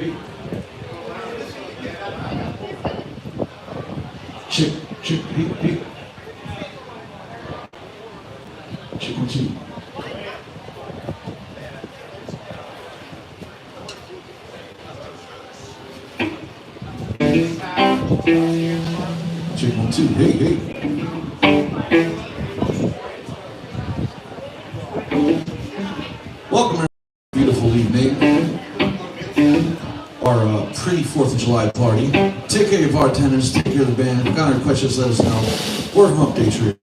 Check, check, hey, hey. Check 1, 2. Check 1, 2. Hey, hey. Welcome, beautiful evening. Our pretty 4th of July party. Take care of your bartenders, take care of the band. If you've got any questions, let us know. We're Hump Day Trio.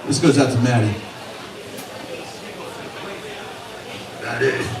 This goes out to Maddie. Maddie.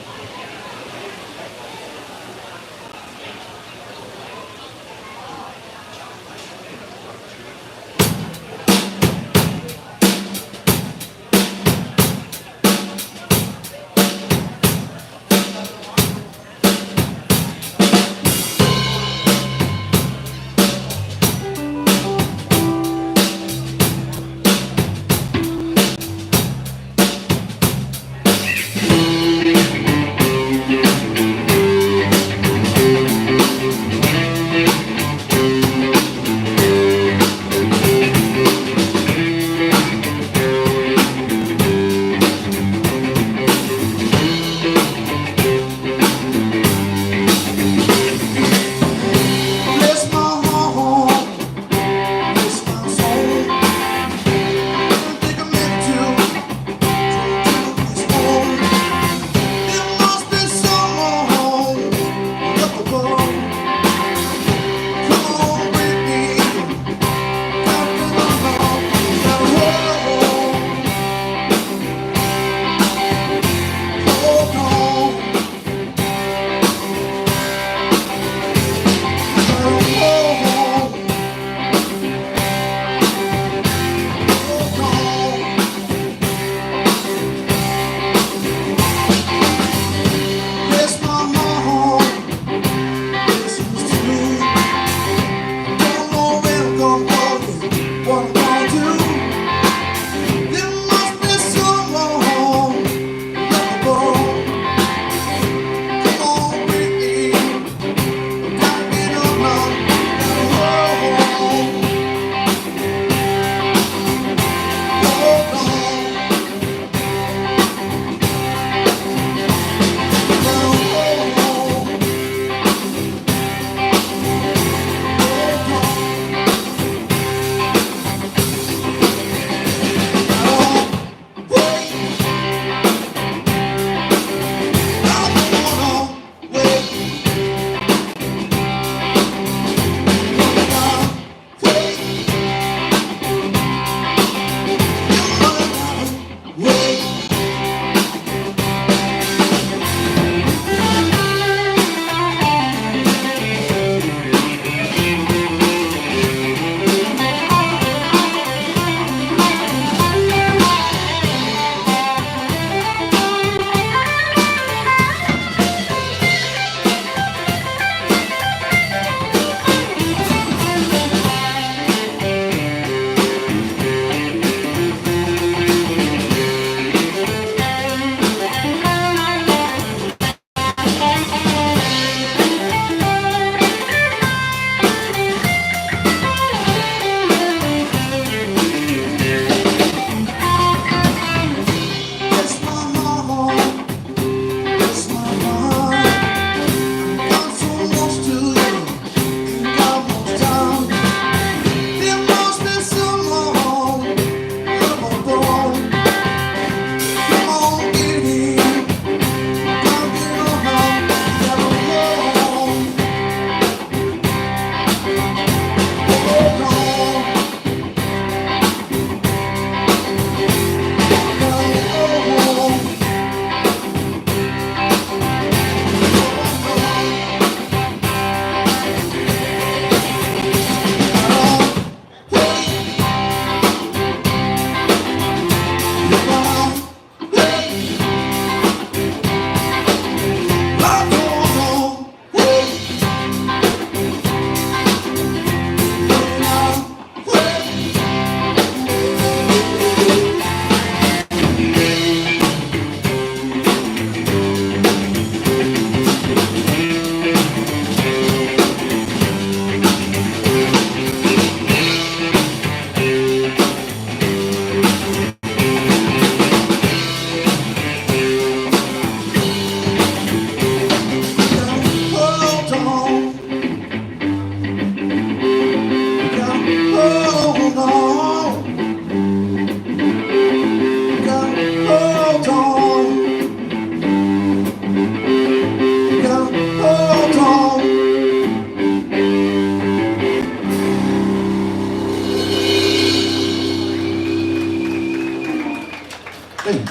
Hey.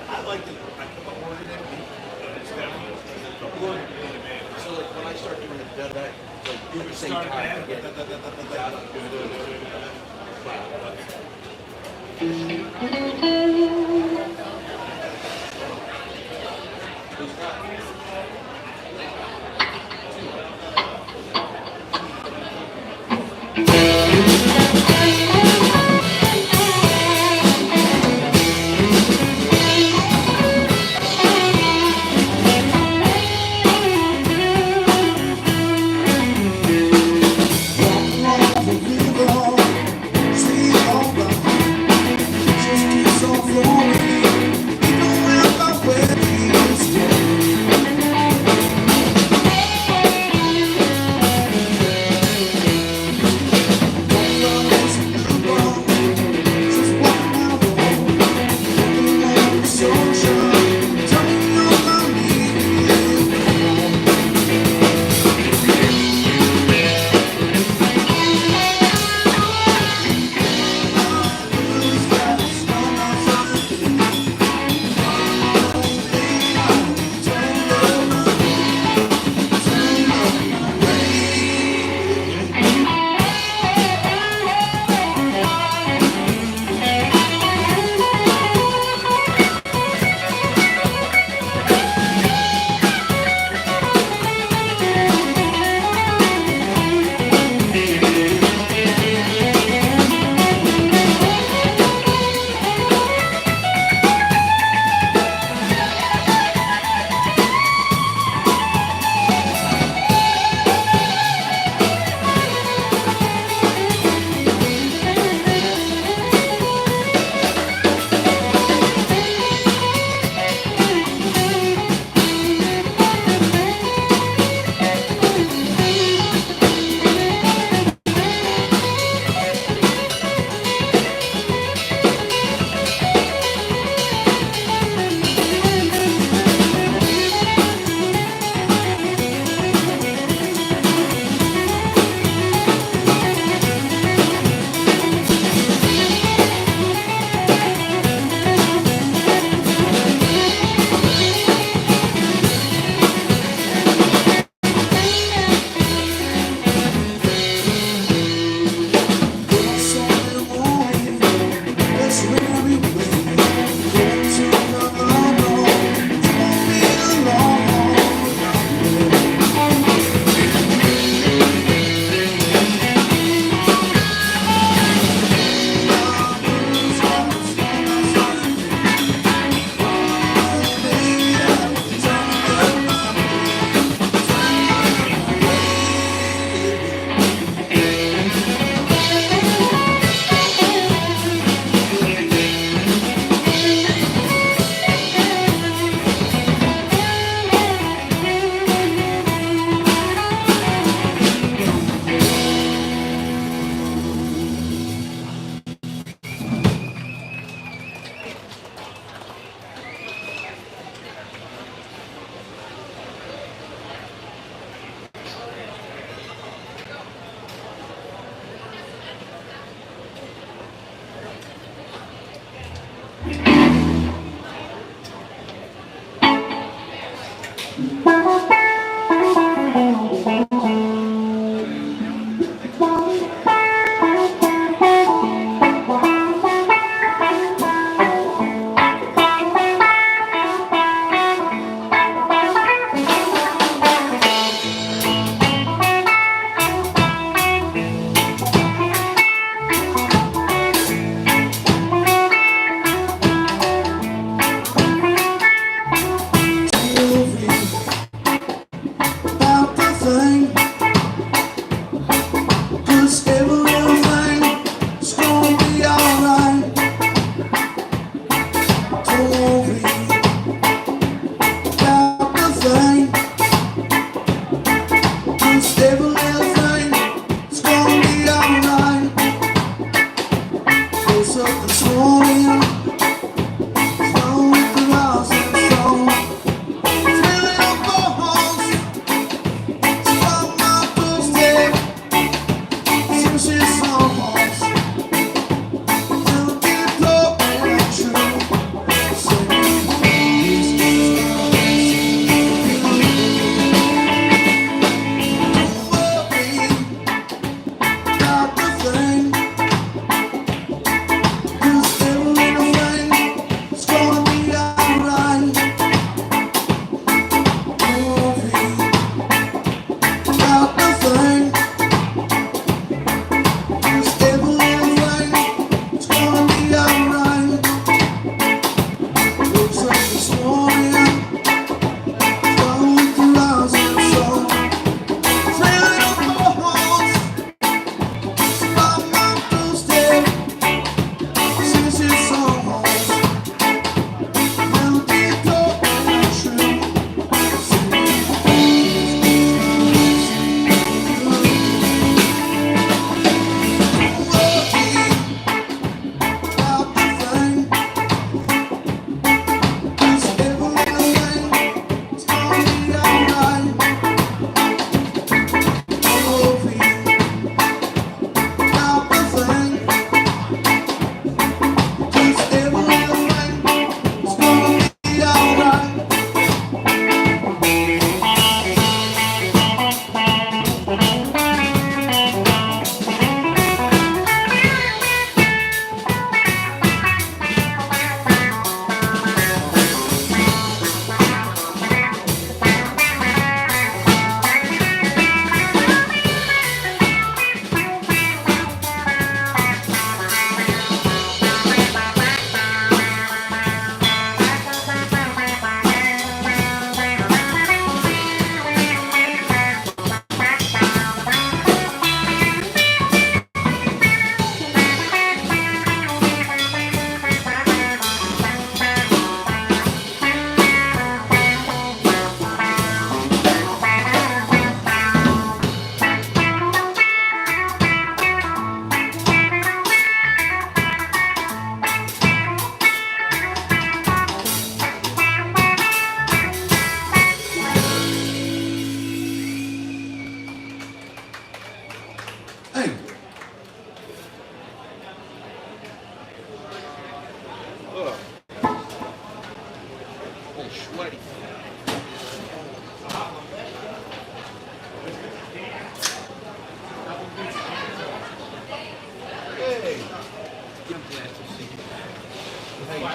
I like it. I put the word in it. So like when I start doing it better, like you would say time again.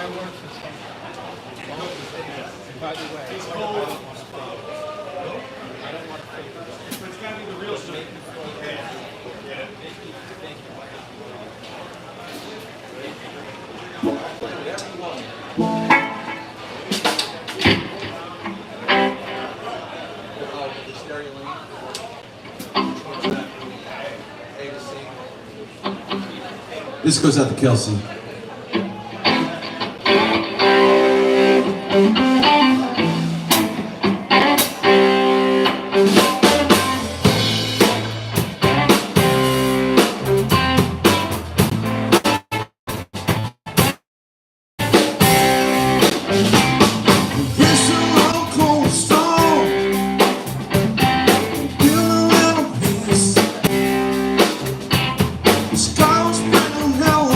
By the way, I don't want to fake. I don't want to fake it. But it's got to be the real stuff. The stereo lane. A to C. This goes out to Kelsey. Scars burn on our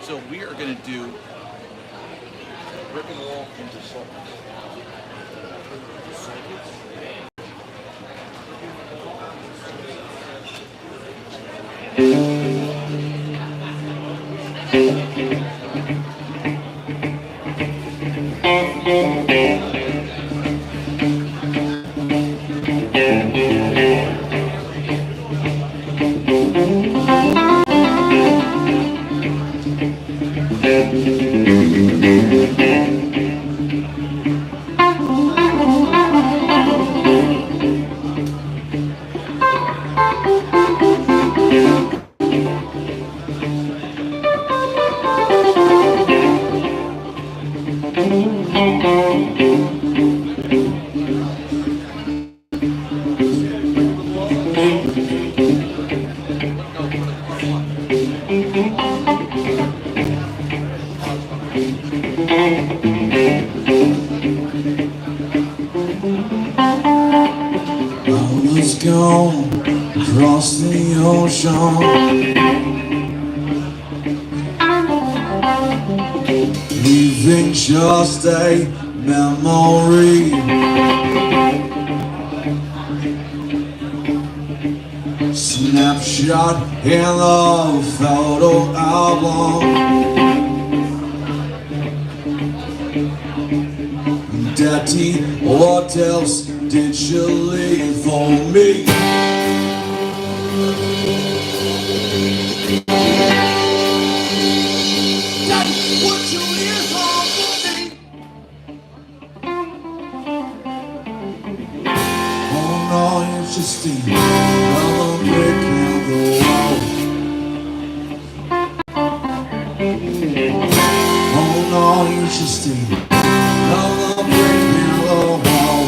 So we are going to do brick and wall into salt. Let's go across the ocean, leaving just a memory. Snapshot in the photo album. Daddy, what else did you leave for me? Daddy, what you leave for me? Oh no, it's just another brick in the wall. Oh no, it's just another brick in the wall.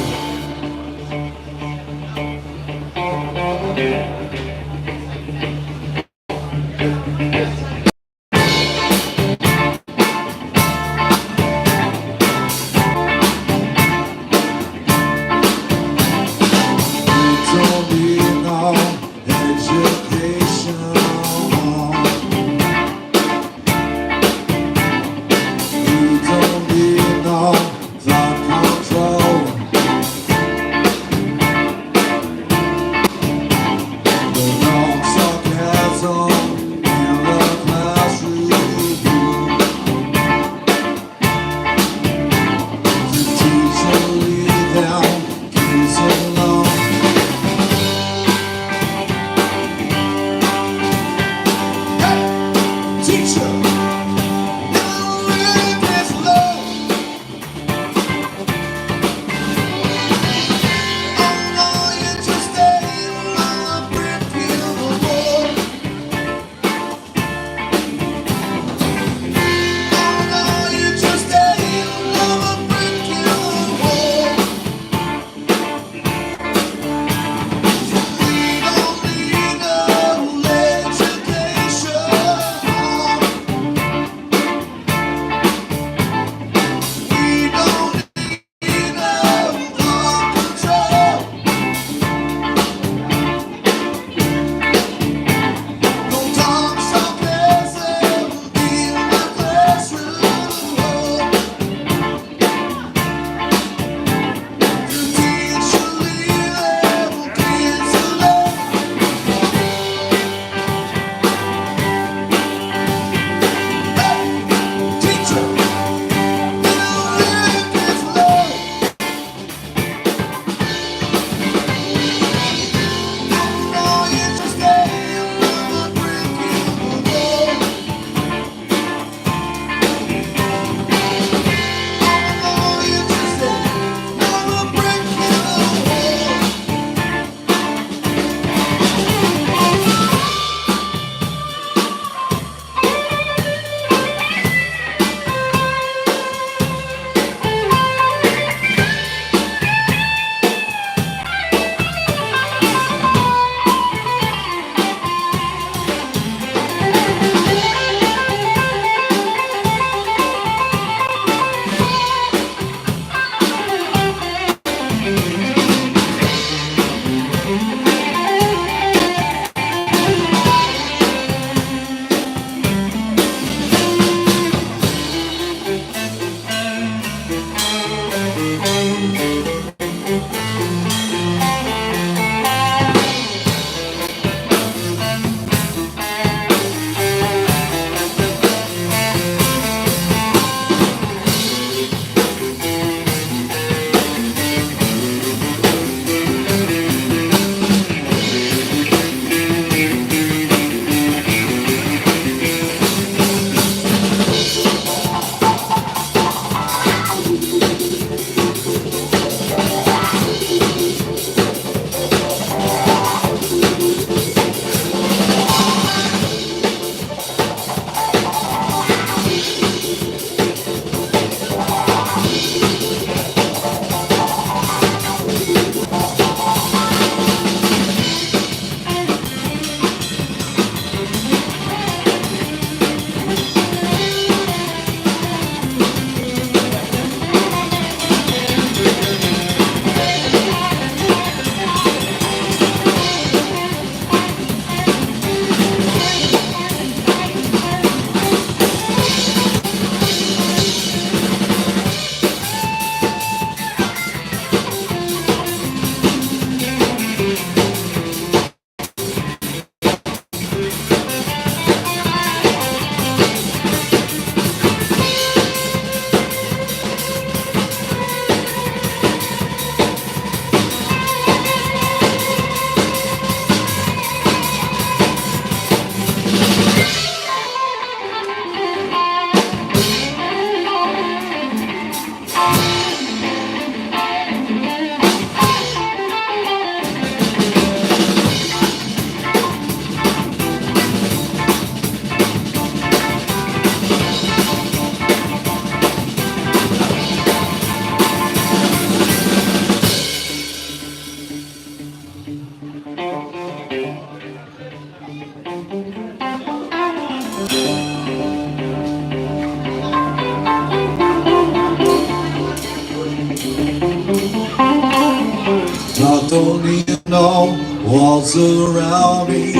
walls around me.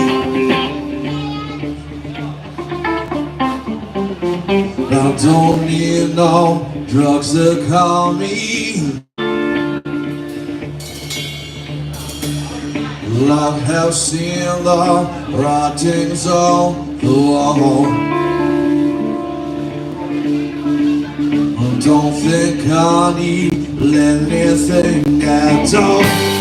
I don't need no drugs to calm me. I have seen the writings on the wall. I don't think I need anything at all.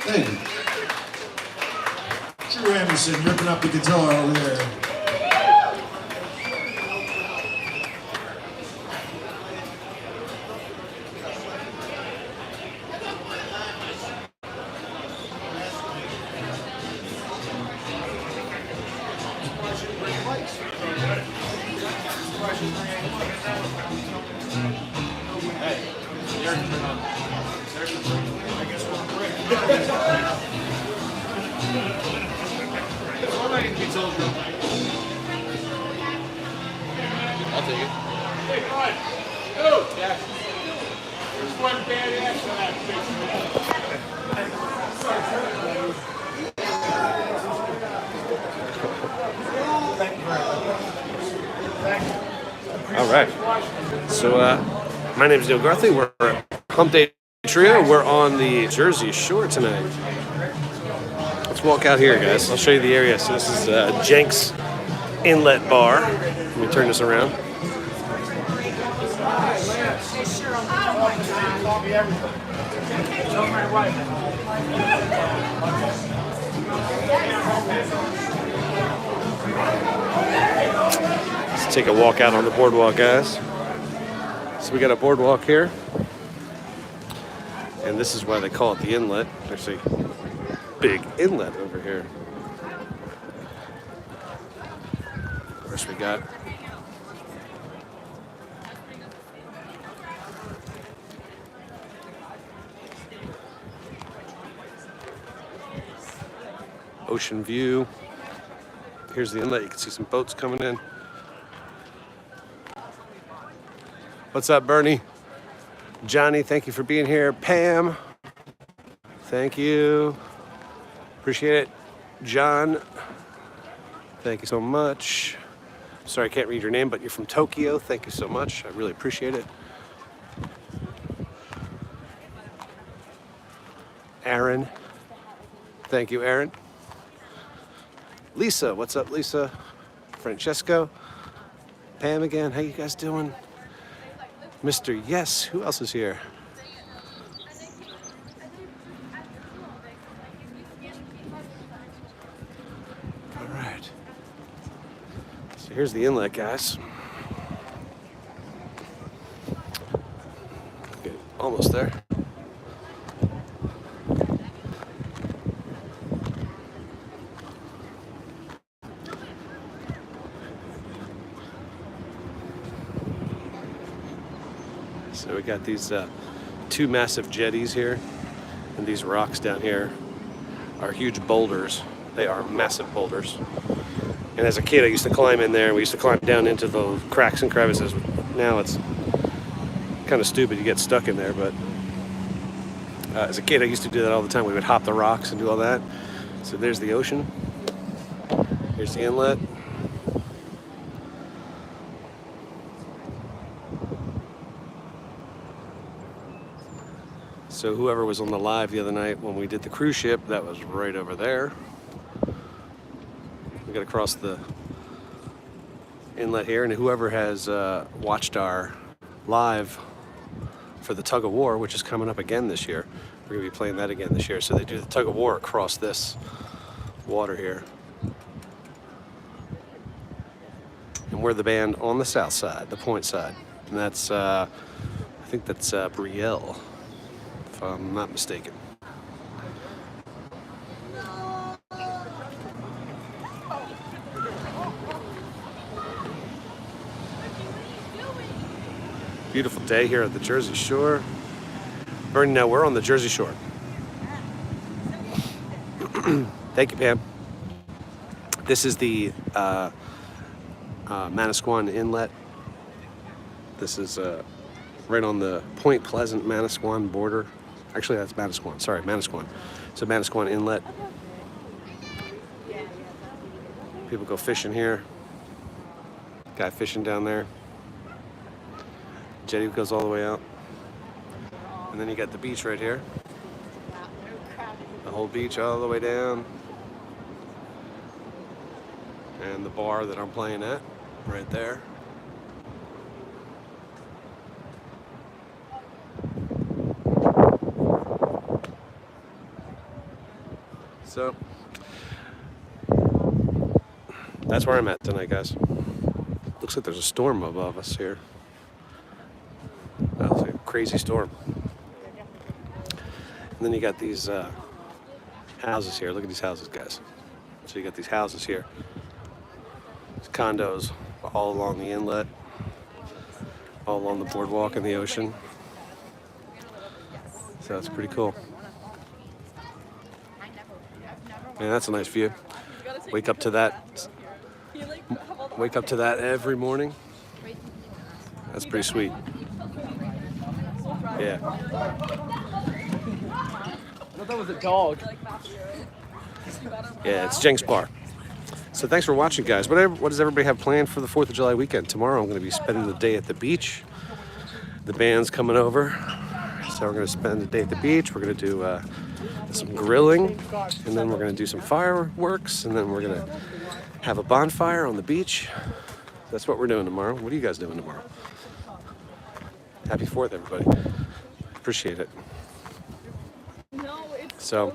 Thank you. Drew Anderson ripping up the guitar over there. I'll take it. Hey, Bud. Oh, yeah. There's one badass for that picture. All right. So, my name is Garthly. We're at Hump Day Trio. We're on the Jersey Shore tonight. Let's walk out here, guys. I'll show you the area. So this is Jenks Inlet Bar. Let me turn this around. Let's take a walk out on the boardwalk, guys. So we got a boardwalk here. And this is why they call it the inlet. There's a big inlet over here. Of course, we got ocean view. Here's the inlet. You can see some boats coming in. What's up, Bernie? Johnny, thank you for being here. Pam, thank you. Appreciate it. John, thank you so much. Sorry I can't read your name, but you're from Tokyo. Thank you so much. I really appreciate it. Aaron, thank you, Aaron. Lisa, what's up, Lisa? Francesco, Pam again. How you guys doing? Mr. Yes, who else is here? All right. So here's the inlet, guys. Okay, almost there. So we got these two massive jetties here, and these rocks down here are huge boulders. They are massive boulders. And as a kid, I used to climb in there, and we used to climb down into the cracks and crevices. Now it's kind of stupid, you get stuck in there, but as a kid, I used to do that all the time. We would hop the rocks and do all that. So there's the ocean. Here's the inlet. So whoever was on the live the other night when we did the cruise ship, that was right over there. We got to cross the inlet here, and whoever has watched our live for the tug of war, which is coming up again this year, we're gonna be playing that again this year. So they do the tug of war across this water here. And we're the band on the south side, the point side. And that's, I think that's Brielle, if I'm not mistaken. Beautiful day here at the Jersey Shore. Bernie, now we're on the Jersey Shore. Thank you, Pam. This is the Manasquan Inlet. This is right on the Point Pleasant Manasquan border. Actually, that's Manasquan. Sorry, Manasquan. So Manasquan Inlet. People go fishing here. Guy fishing down there. Jetty goes all the way out. And then you got the beach right here. The whole beach all the way down. and the bar that I'm playing at right there. So that's where I'm at tonight, guys. Looks like there's a storm above us here. That was a crazy storm. And then you got these houses here. Look at these houses, guys. So you got these houses here. These condos all along the inlet, all along the boardwalk and the ocean. So that's pretty cool. Man, that's a nice view. Wake up to that. Wake up to that every morning. That's pretty sweet. Yeah. I thought that was a dog. Yeah, it's Jenks Bar. So thanks for watching, guys. What does everybody have planned for the 4th of July weekend? Tomorrow I'm going to be spending the day at the beach. The band's coming over. So we're going to spend the day at the beach. We're going to do some grilling. And then we're going to do some fireworks. And then we're going to have a bonfire on the beach. That's what we're doing tomorrow. What are you guys doing tomorrow? Happy 4th, everybody. Appreciate it. So,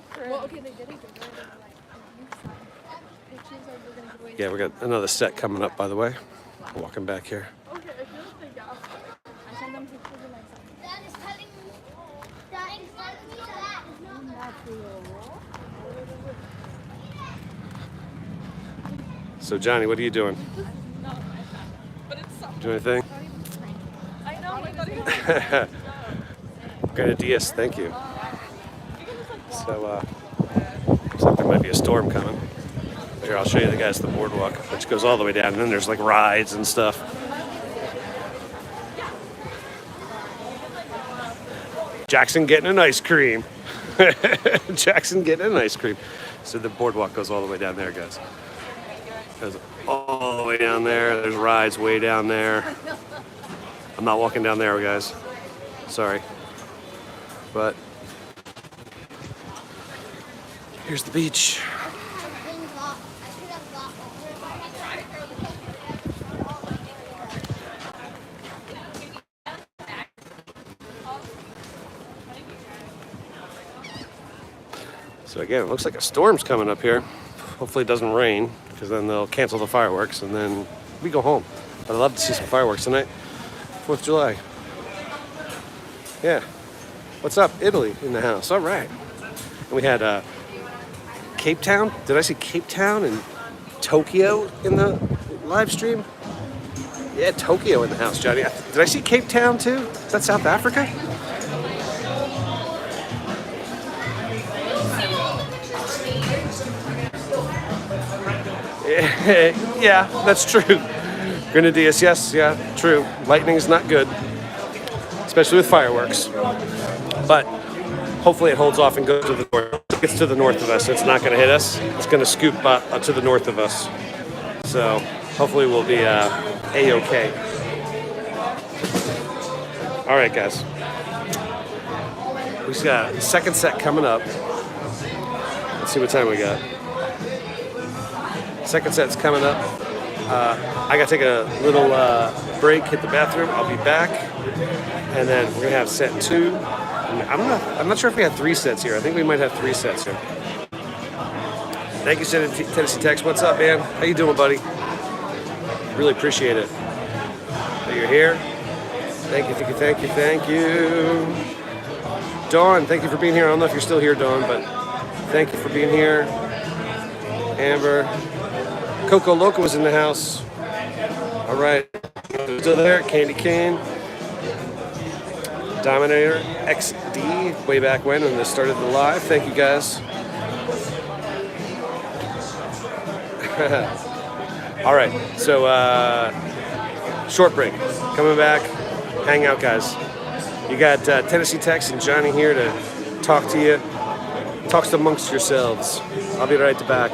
yeah, we got another set coming up, by the way. Walking back here. So, Johnny, what are you doing? Do anything? I know, my buddy. Grenadillas, thank you. So, looks like there might be a storm coming. Here, I'll show you the guys the boardwalk, which goes all the way down, and then there's like rides and stuff. Jackson getting an ice cream. Jackson getting an ice cream. So the boardwalk goes all the way down there, guys. Goes all the way down there. There's rides way down there. I'm not walking down there, guys. Sorry. But here's the beach. So again, it looks like a storm's coming up here. Hopefully it doesn't rain, because then they'll cancel the fireworks and then we go home. But I'd love to see some fireworks tonight. 4th of July. Yeah. What's up? Italy in the house. All right. And we had Cape Town. Did I see Cape Town and Tokyo in the live stream? Yeah, Tokyo in the house, Johnny. Did I see Cape Town too? Is that South Africa? Yeah, that's true. Grenadillas, yes, yeah, true. Lightning's not good, especially with fireworks. But hopefully it holds off and goes to the north. If it gets to the north of us, it's not going to hit us. It's going to scoop to the north of us. So hopefully we'll be A-okay. All right, guys. We got a second set coming up. Let's see what time we got. Second set's coming up. I gotta take a little break, hit the bathroom. I'll be back, and then we're gonna have set 2. I'm not sure if we have 3 sets here. I think we might have 3 sets here. Thank you, Tennessee Tex. What's up, man? How you doing, buddy? Really appreciate it that you're here. Thank you, thank you, thank you, thank you. Dawn, thank you for being here. I don't know if you're still here, Dawn, but thank you for being here. Amber. Coco Loco was in the house. All right. Still there. Candy Cane. Dominator XD. Way back when they started the live. Thank you, guys. All right. So, short break. Coming back. Hang out, guys. You got Tennessee Tex and Johnny here to talk to you. Talks amongst yourselves. I'll be right back.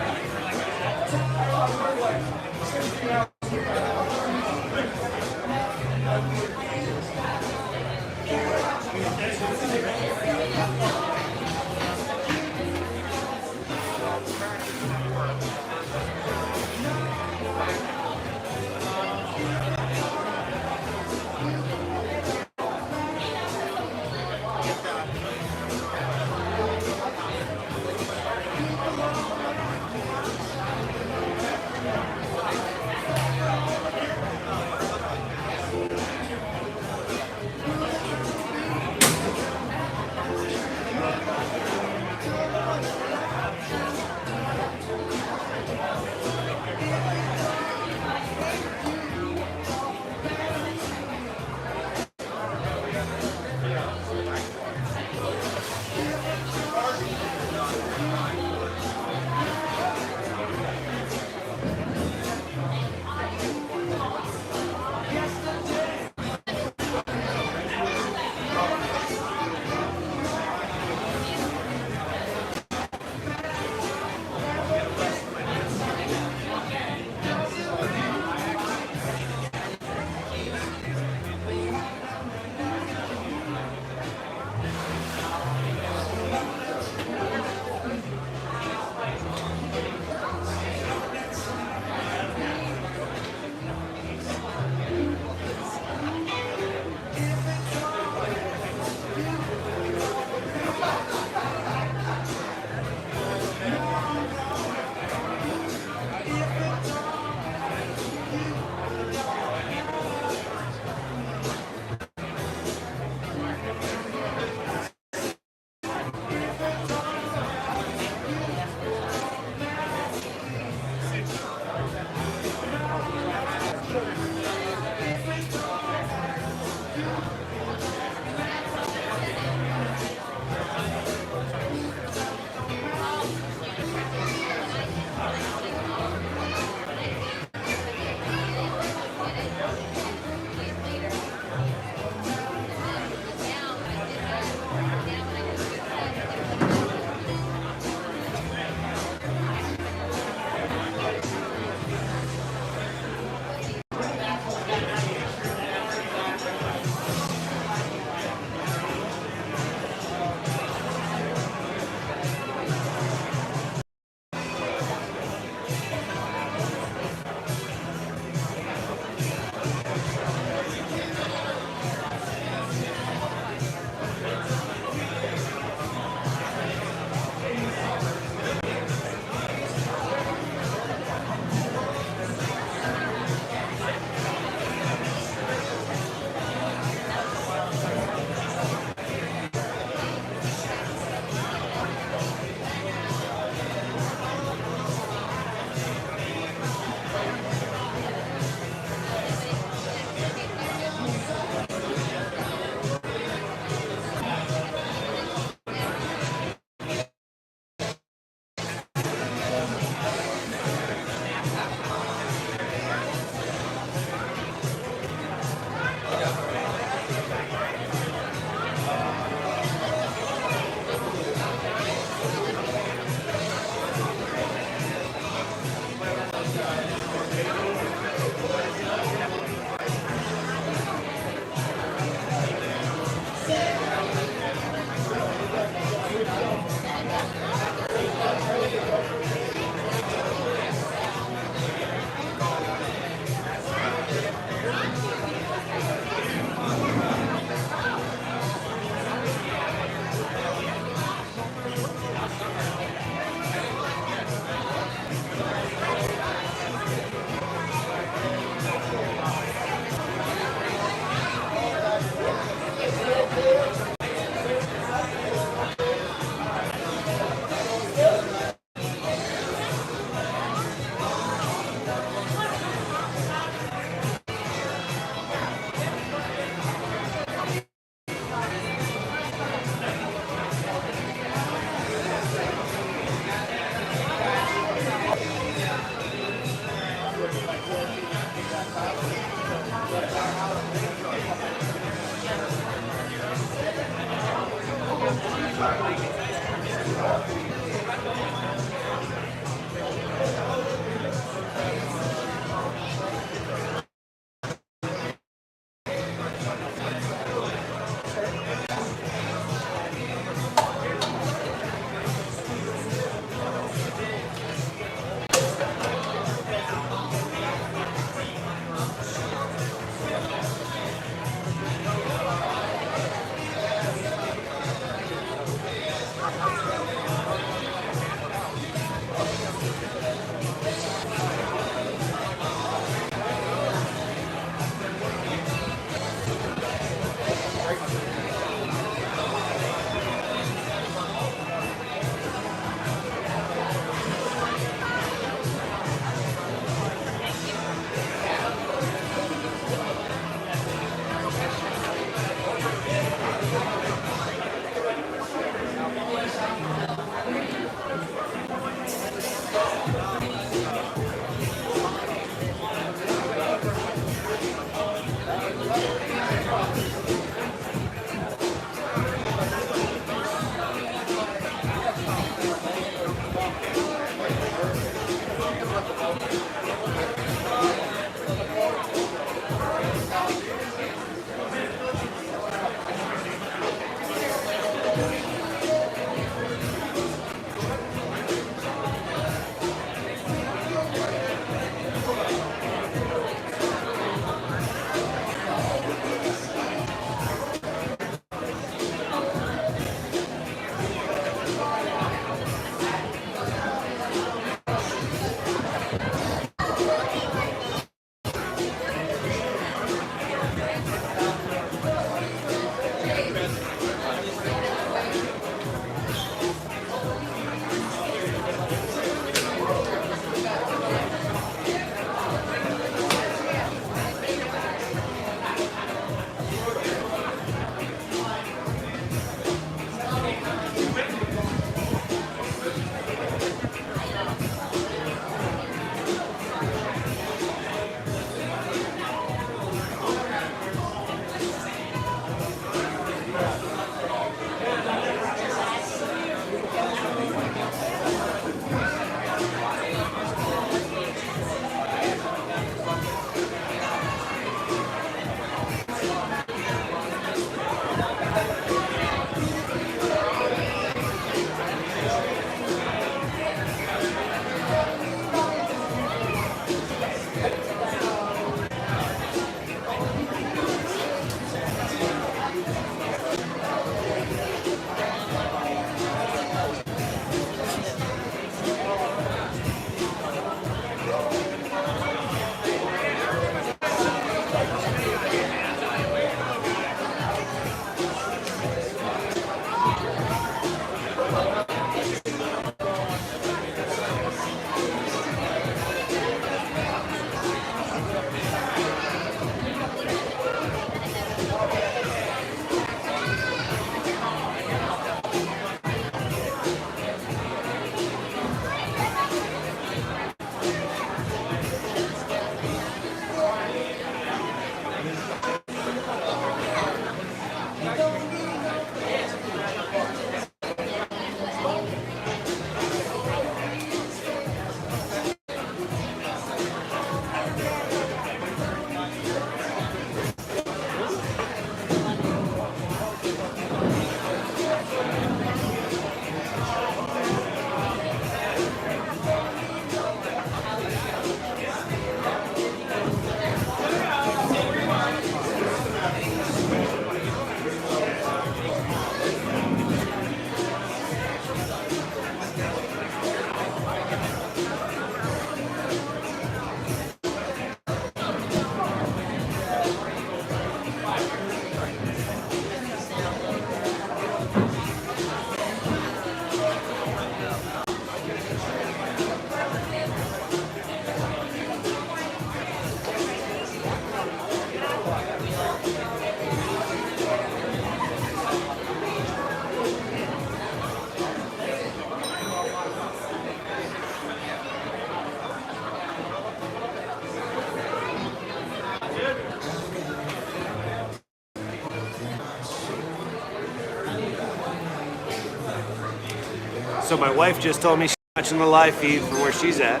So my wife just told me she's watching the live feed from where she's at.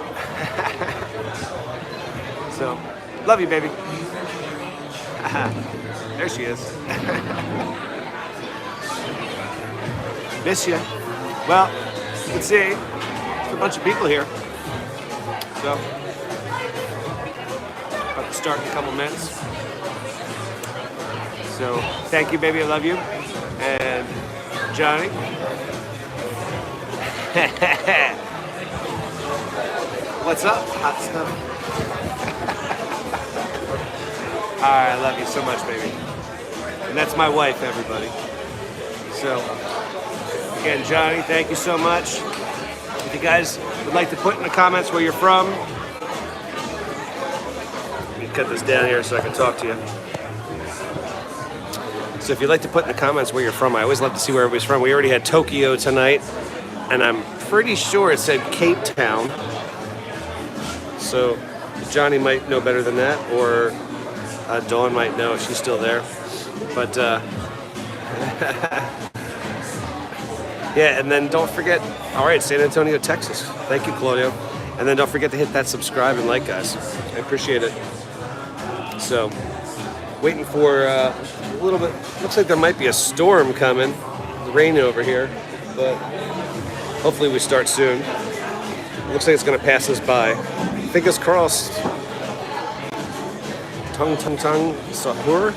So, love you, baby. There she is. Miss you. Well, let's see. There's a bunch of people here. So, about to start in a couple minutes. So, thank you, baby. I love you. And Johnny. What's up? Hot stuff. All right, I love you so much, baby. And that's my wife, everybody. So, again, Johnny, thank you so much. If you guys would like to put in the comments where you're from, let me cut this down here so I can talk to you. So if you'd like to put in the comments where you're from, I always love to see where everybody's from. We already had Tokyo tonight, and I'm pretty sure it said Cape Town. So Johnny might know better than that, or Dawn might know if she's still there. But yeah, and then don't forget. All right, San Antonio, Texas. Thank you, Claudio. And then don't forget to hit that subscribe and like, guys. I appreciate it. So, waiting for a little bit. Looks like there might be a storm coming. The rain over here, but hopefully we start soon. Looks like it's going to pass us by. Fingers crossed. Tung Sahur.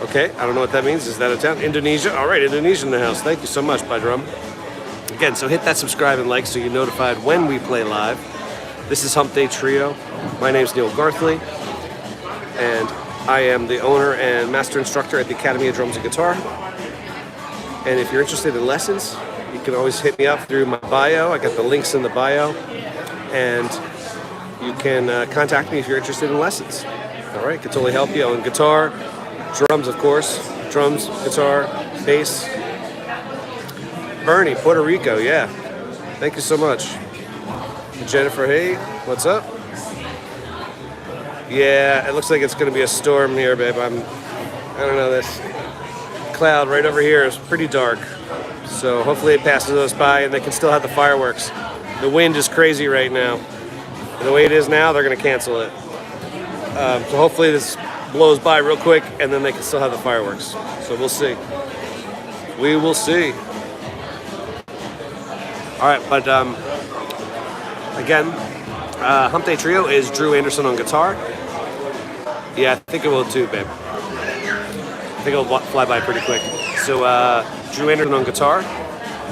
Okay, I don't know what that means. Is that a town? Indonesia? All right, Indonesia in the house. Thank you so much, Badrum. Again, so hit that subscribe and like so you're notified when we play live. This is Hump Day Trio. My name's Neil Garthly, and I am the owner and master instructor at the Academy of Drums and Guitar. And if you're interested in lessons, you can always hit me up through my bio. I got the links in the bio, and you can contact me if you're interested in lessons. All right, can totally help you on guitar, drums, of course, drums, guitar, bass. Bernie, Puerto Rico, yeah. Thank you so much. Jennifer, hey, what's up? Yeah, it looks like it's going to be a storm here, babe. I don't know, this cloud right over here is pretty dark. So hopefully it passes us by and they can still have the fireworks. The wind is crazy right now. And the way it is now, they're going to cancel it. So hopefully this blows by real quick and then they can still have the fireworks. So we'll see. We will see. All right, but again, Hump Day Trio is Drew Anderson on guitar. Yeah, I think it will too, babe. I think it'll fly by pretty quick. So Drew Anderson on guitar,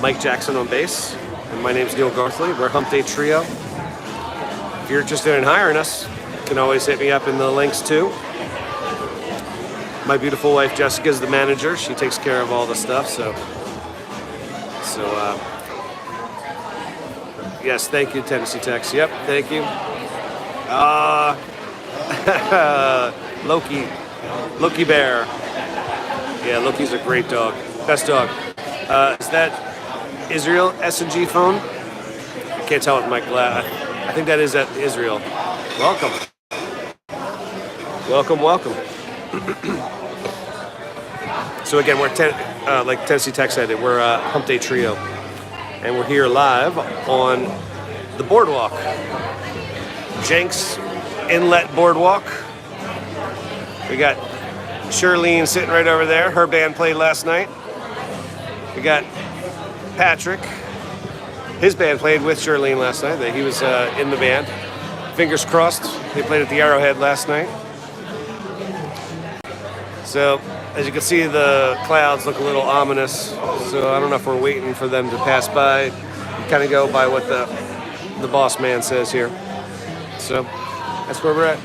Mike Jackson on bass, and my name's Neil Garthly. We're Hump Day Trio. If you're interested in hiring us, you can always hit me up in the links too. My beautiful wife Jessica is the manager. She takes care of all the stuff. So yes, thank you, Tennessee Tex. Yep, thank you. Loki Bear. Yeah, Loki's a great dog. Best dog. Is that Israel S&G phone? I can't tell with my glass. I think that is at Israel. Welcome. Welcome. So again, we're like Tennessee Tech said, we're Hump Day Trio, and we're here live on the Boardwalk, Jenks Inlet Boardwalk. We got Shirlene sitting right over there. Her band played last night. We got Patrick. His band played with Shirlene last night. He was in the band. Fingers crossed. They played at the Arrowhead last night. So, as you can see, the clouds look a little ominous. So I don't know if we're waiting for them to pass by. We kind of go by what the boss man says here. So that's where we're at.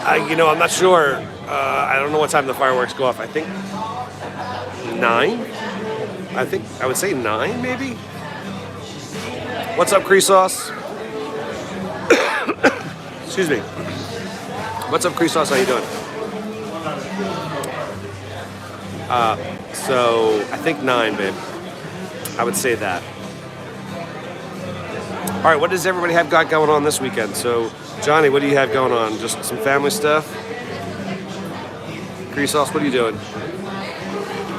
I'm not sure. I don't know what time the fireworks go off. I think 9. I would say 9, maybe. What's up, Cree Sauce? Excuse me. What's up, Cree Sauce? How you doing? So I think 9, babe. I would say that. All right, what does everybody have got going on this weekend? So, Johnny, what do you have going on? Just some family stuff? Cree Sauce, what are you doing?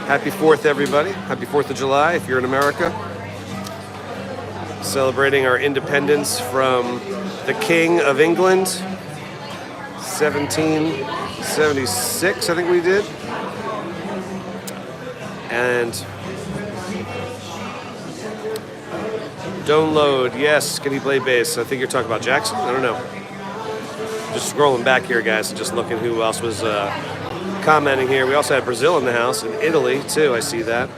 Happy 4th, everybody. Happy 4th of July, if you're in America. Celebrating our independence from the King of England. 1776, I think we did. And download, yes, can he play bass? I think you're talking about Jackson? I don't know. Just scrolling back here, guys, and just looking who else was commenting here. We also had Brazil in the house, and Italy, too, I see that.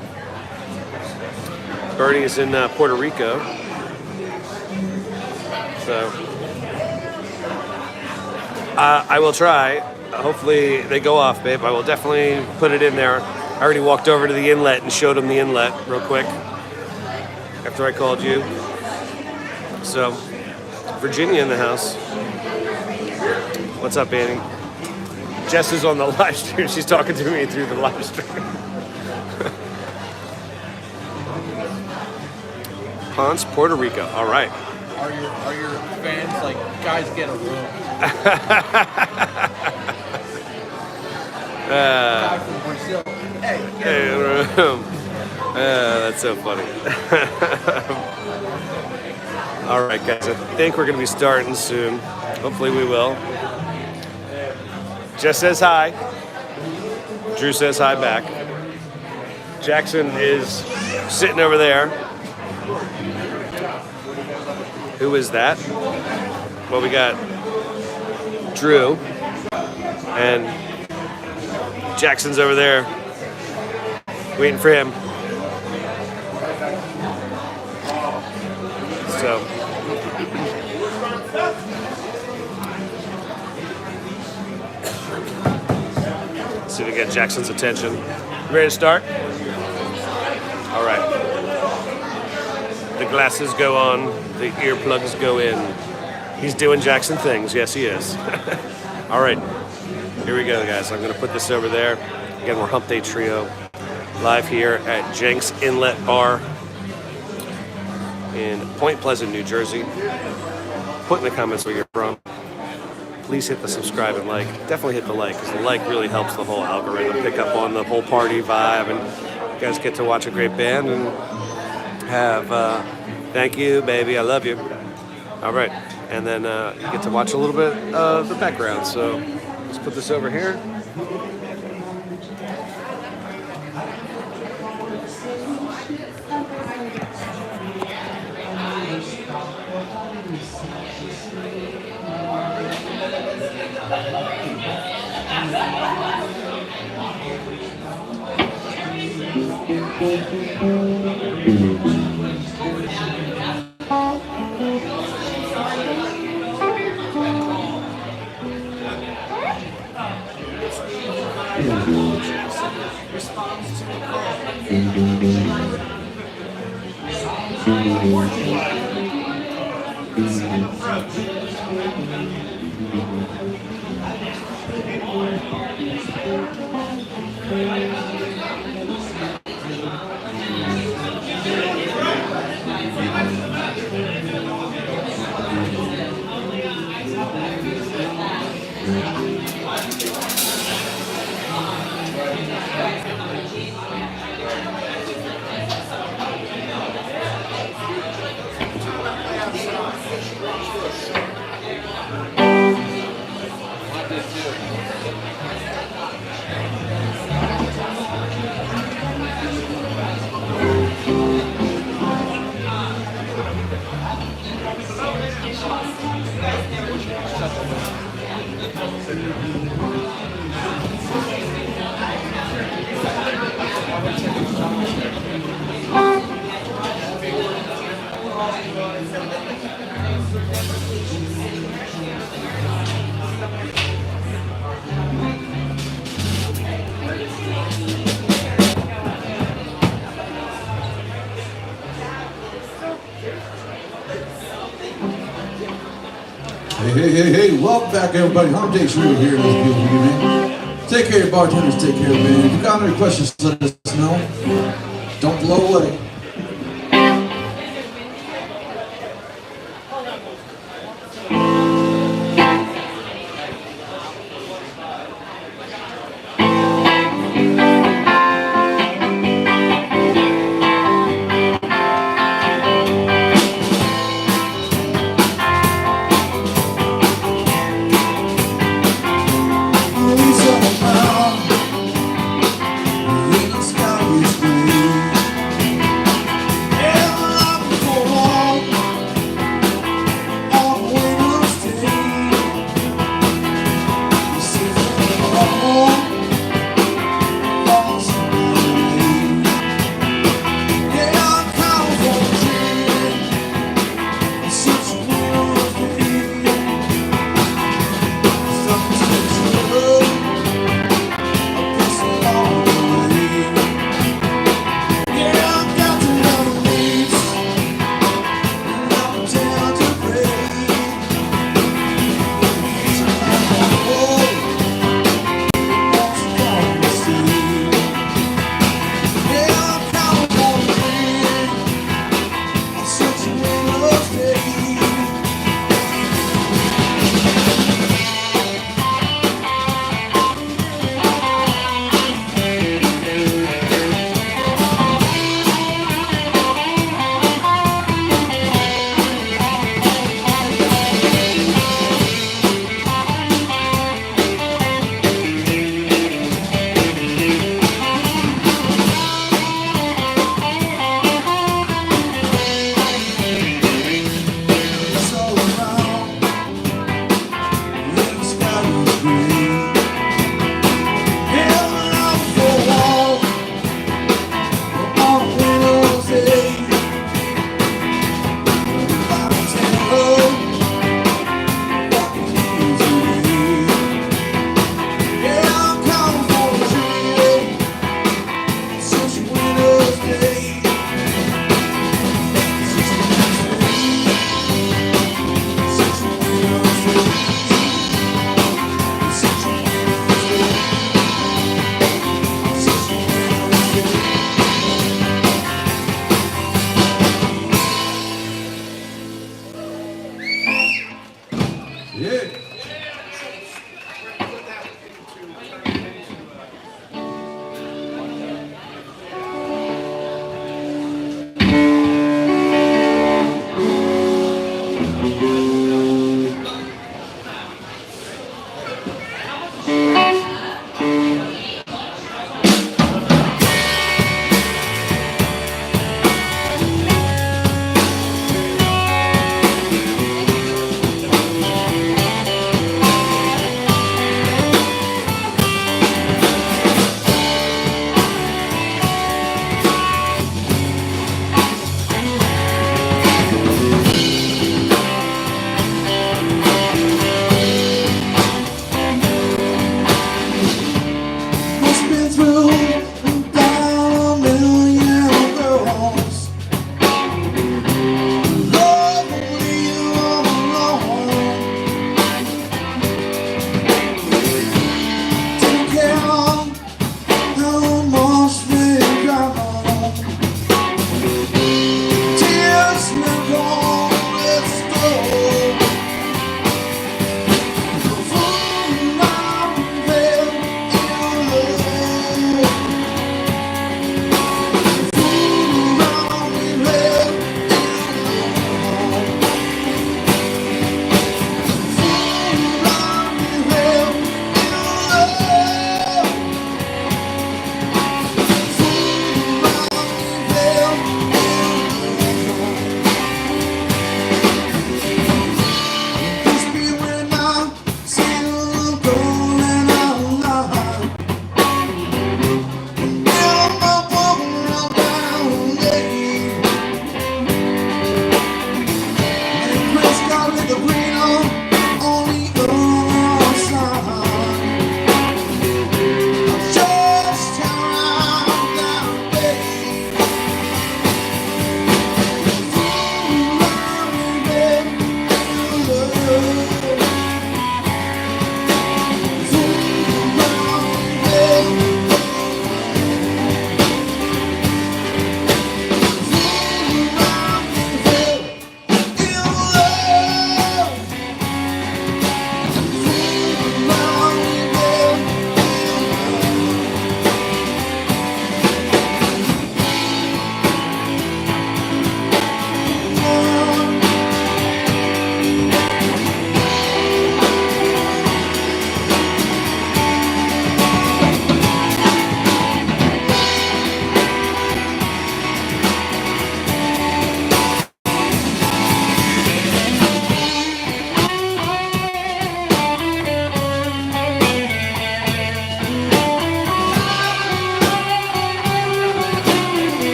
Bernie is in Puerto Rico. So, I will try. Hopefully they go off, babe. I will definitely put it in there. I already walked over to the inlet and showed him the inlet real quick after I called you. So, Virginia in the house. What's up, Annie? Jess is on the live stream. She's talking to me through the live stream. Ponce, Puerto Rico. All right. Are your fans like, guys, get a room? That's so funny. All right, guys, I think we're going to be starting soon. Hopefully we will. Jess says hi. Drew says hi back. Jackson is sitting over there. Who is that? Well, we got Drew, and Jackson's over there waiting for him. So, let's see if we get Jackson's attention. Ready to start? All right. The glasses go on, the earplugs go in. He's doing Jackson things. Yes, he is. All right. Here we go, guys. I'm going to put this over there. Again, we're Hump Day Trio live here at Jenks Inlet Bar in Point Pleasant, New Jersey. Put in the comments where you're from. Please hit the subscribe and like. Definitely hit the like, because the like really helps the whole algorithm pick up on the whole party vibe, and you guys get to watch a great band and have thank you, baby, I love you. All right, and then you get to watch a little bit of the background. So let's put this over here. Hey, welcome back everybody. Hump Day Trio here in this beautiful evening. Take care of your bartenders, take care of the band. If you got any questions, let us know. Don't blow away.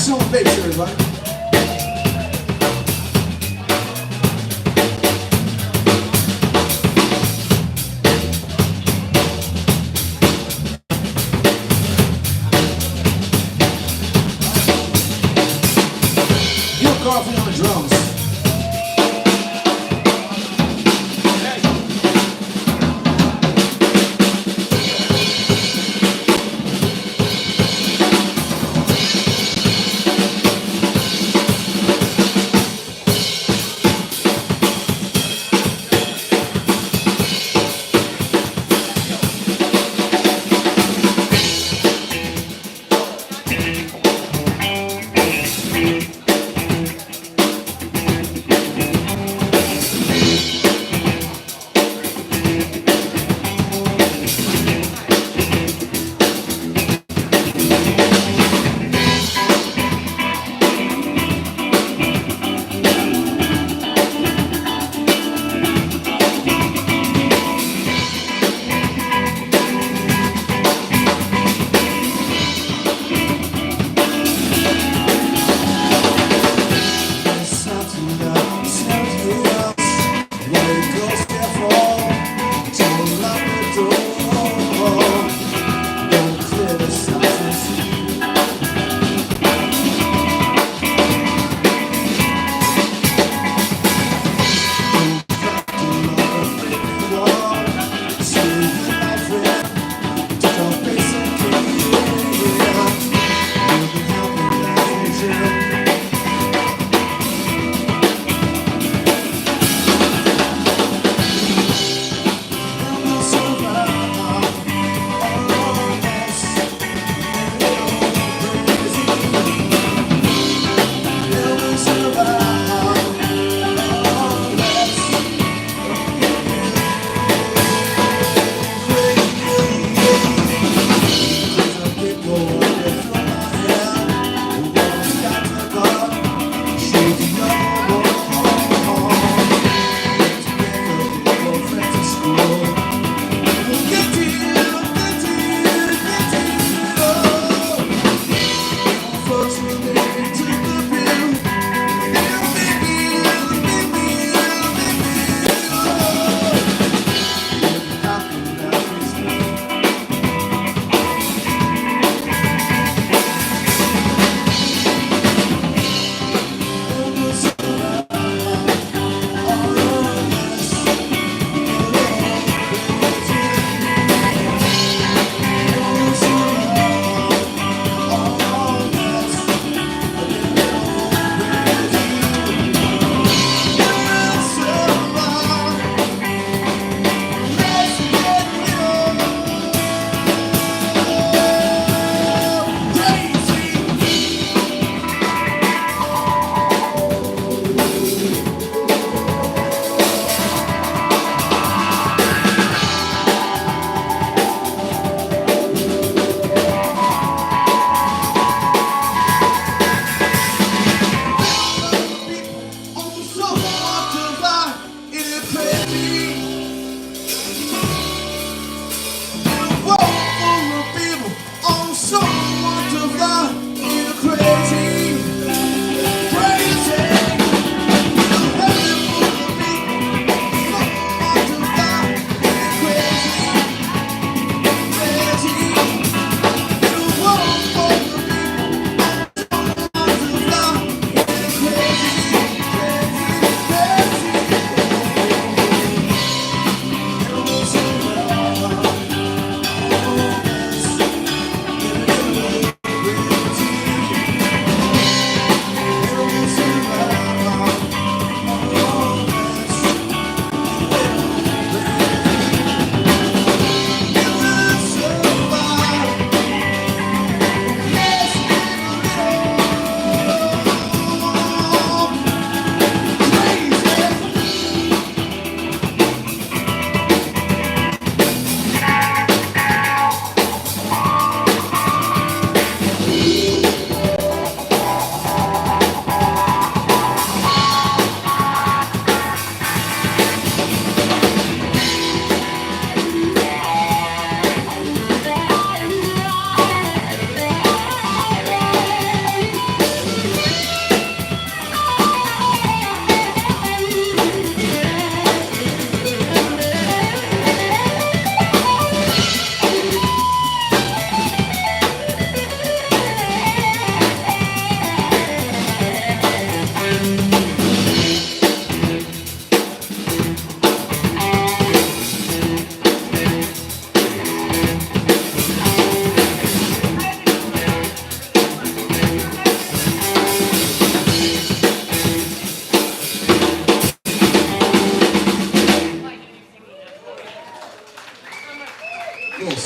Maximum bass, everybody. Garthly on the drums.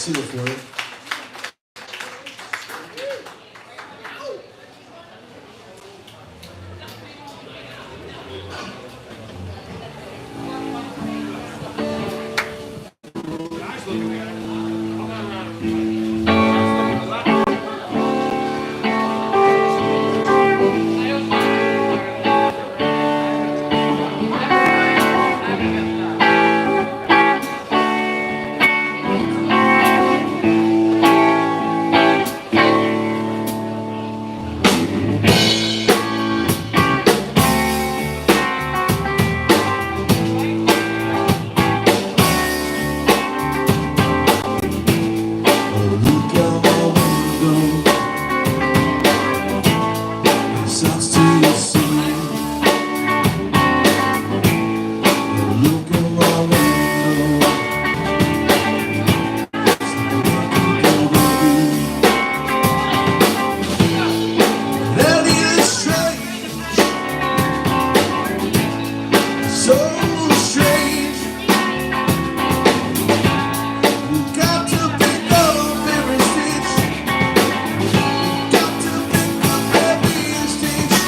seal for you. Got to pick up every stitch.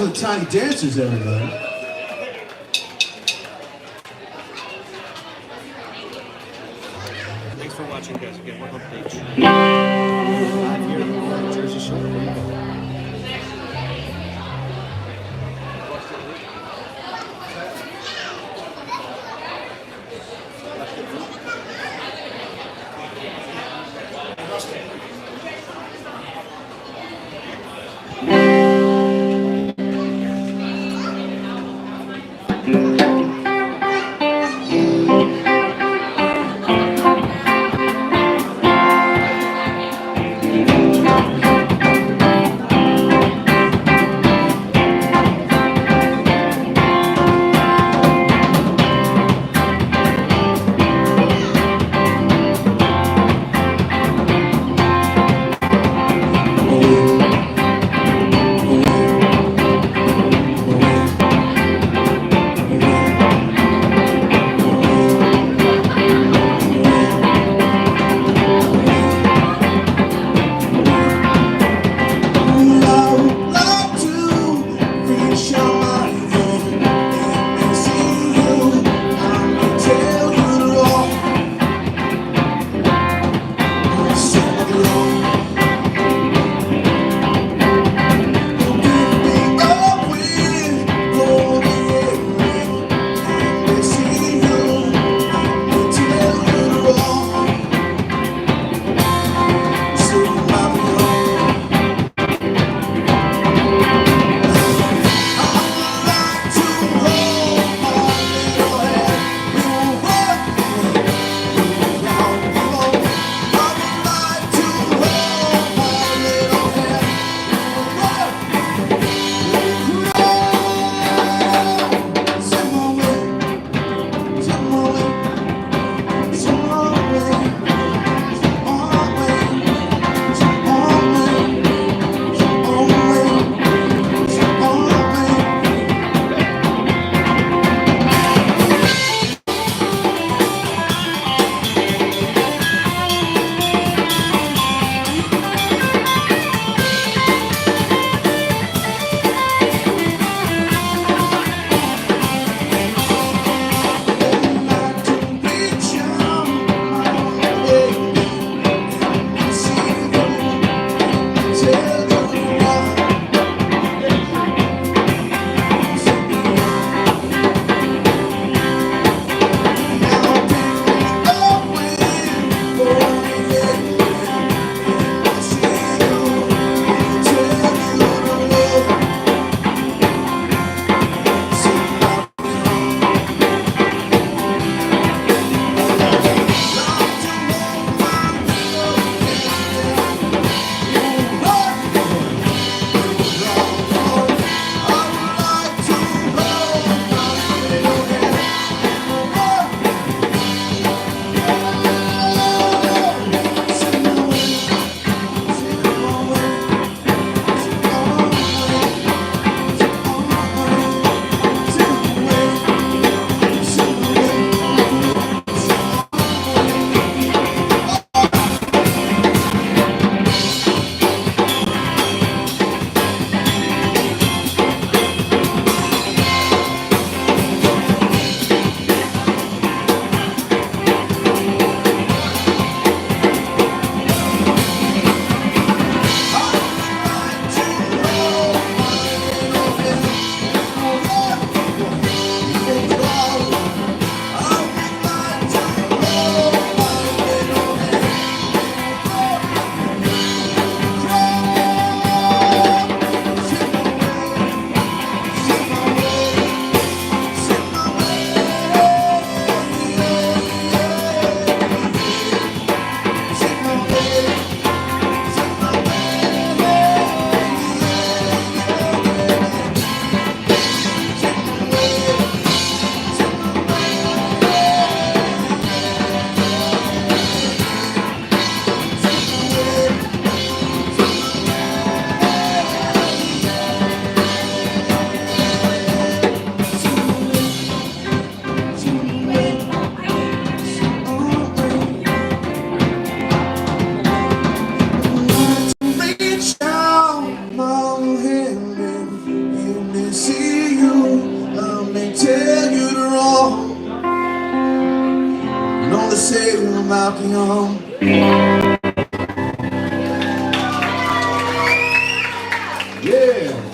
for the tiny dancers, everybody. Thanks for watching, guys. Again, we're Hump Beach. Live here on the Jersey Shore. from alcohol. Yeah.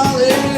Oh yeah.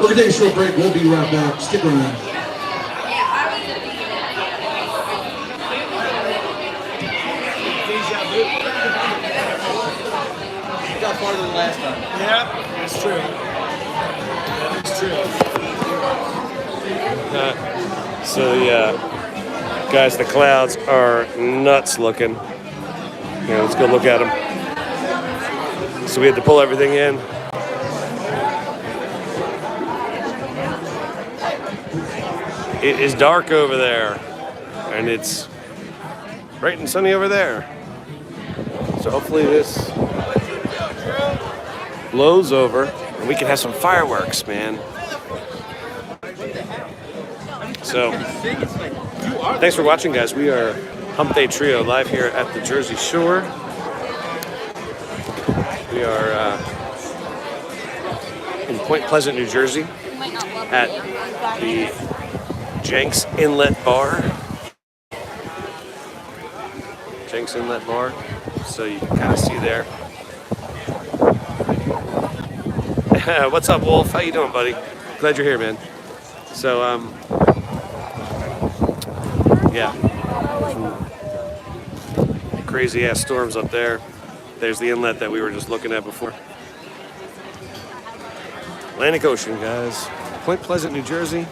We're gonna take a short break. We'll be right back. Stick around. Got farther than last time. Yeah, that's true. That is true. So yeah, guys, the clouds are nuts looking. Yeah, let's go look at them. So we had to pull everything in. It is dark over there, and it's bright and sunny over there. So hopefully this blows over, and we can have some fireworks, man. So, thanks for watching, guys. We are Hump Day Trio live here at the Jersey Shore. We are in Point Pleasant, New Jersey, at the Jenks Inlet Bar. Jenks Inlet Bar. So you can kind of see there. What's up, Wolf? How you doing, buddy? Glad you're here, man. So, yeah. Crazy ass storms up there. There's the inlet that we were just looking at before. Atlantic Ocean, guys. Point Pleasant, New Jersey.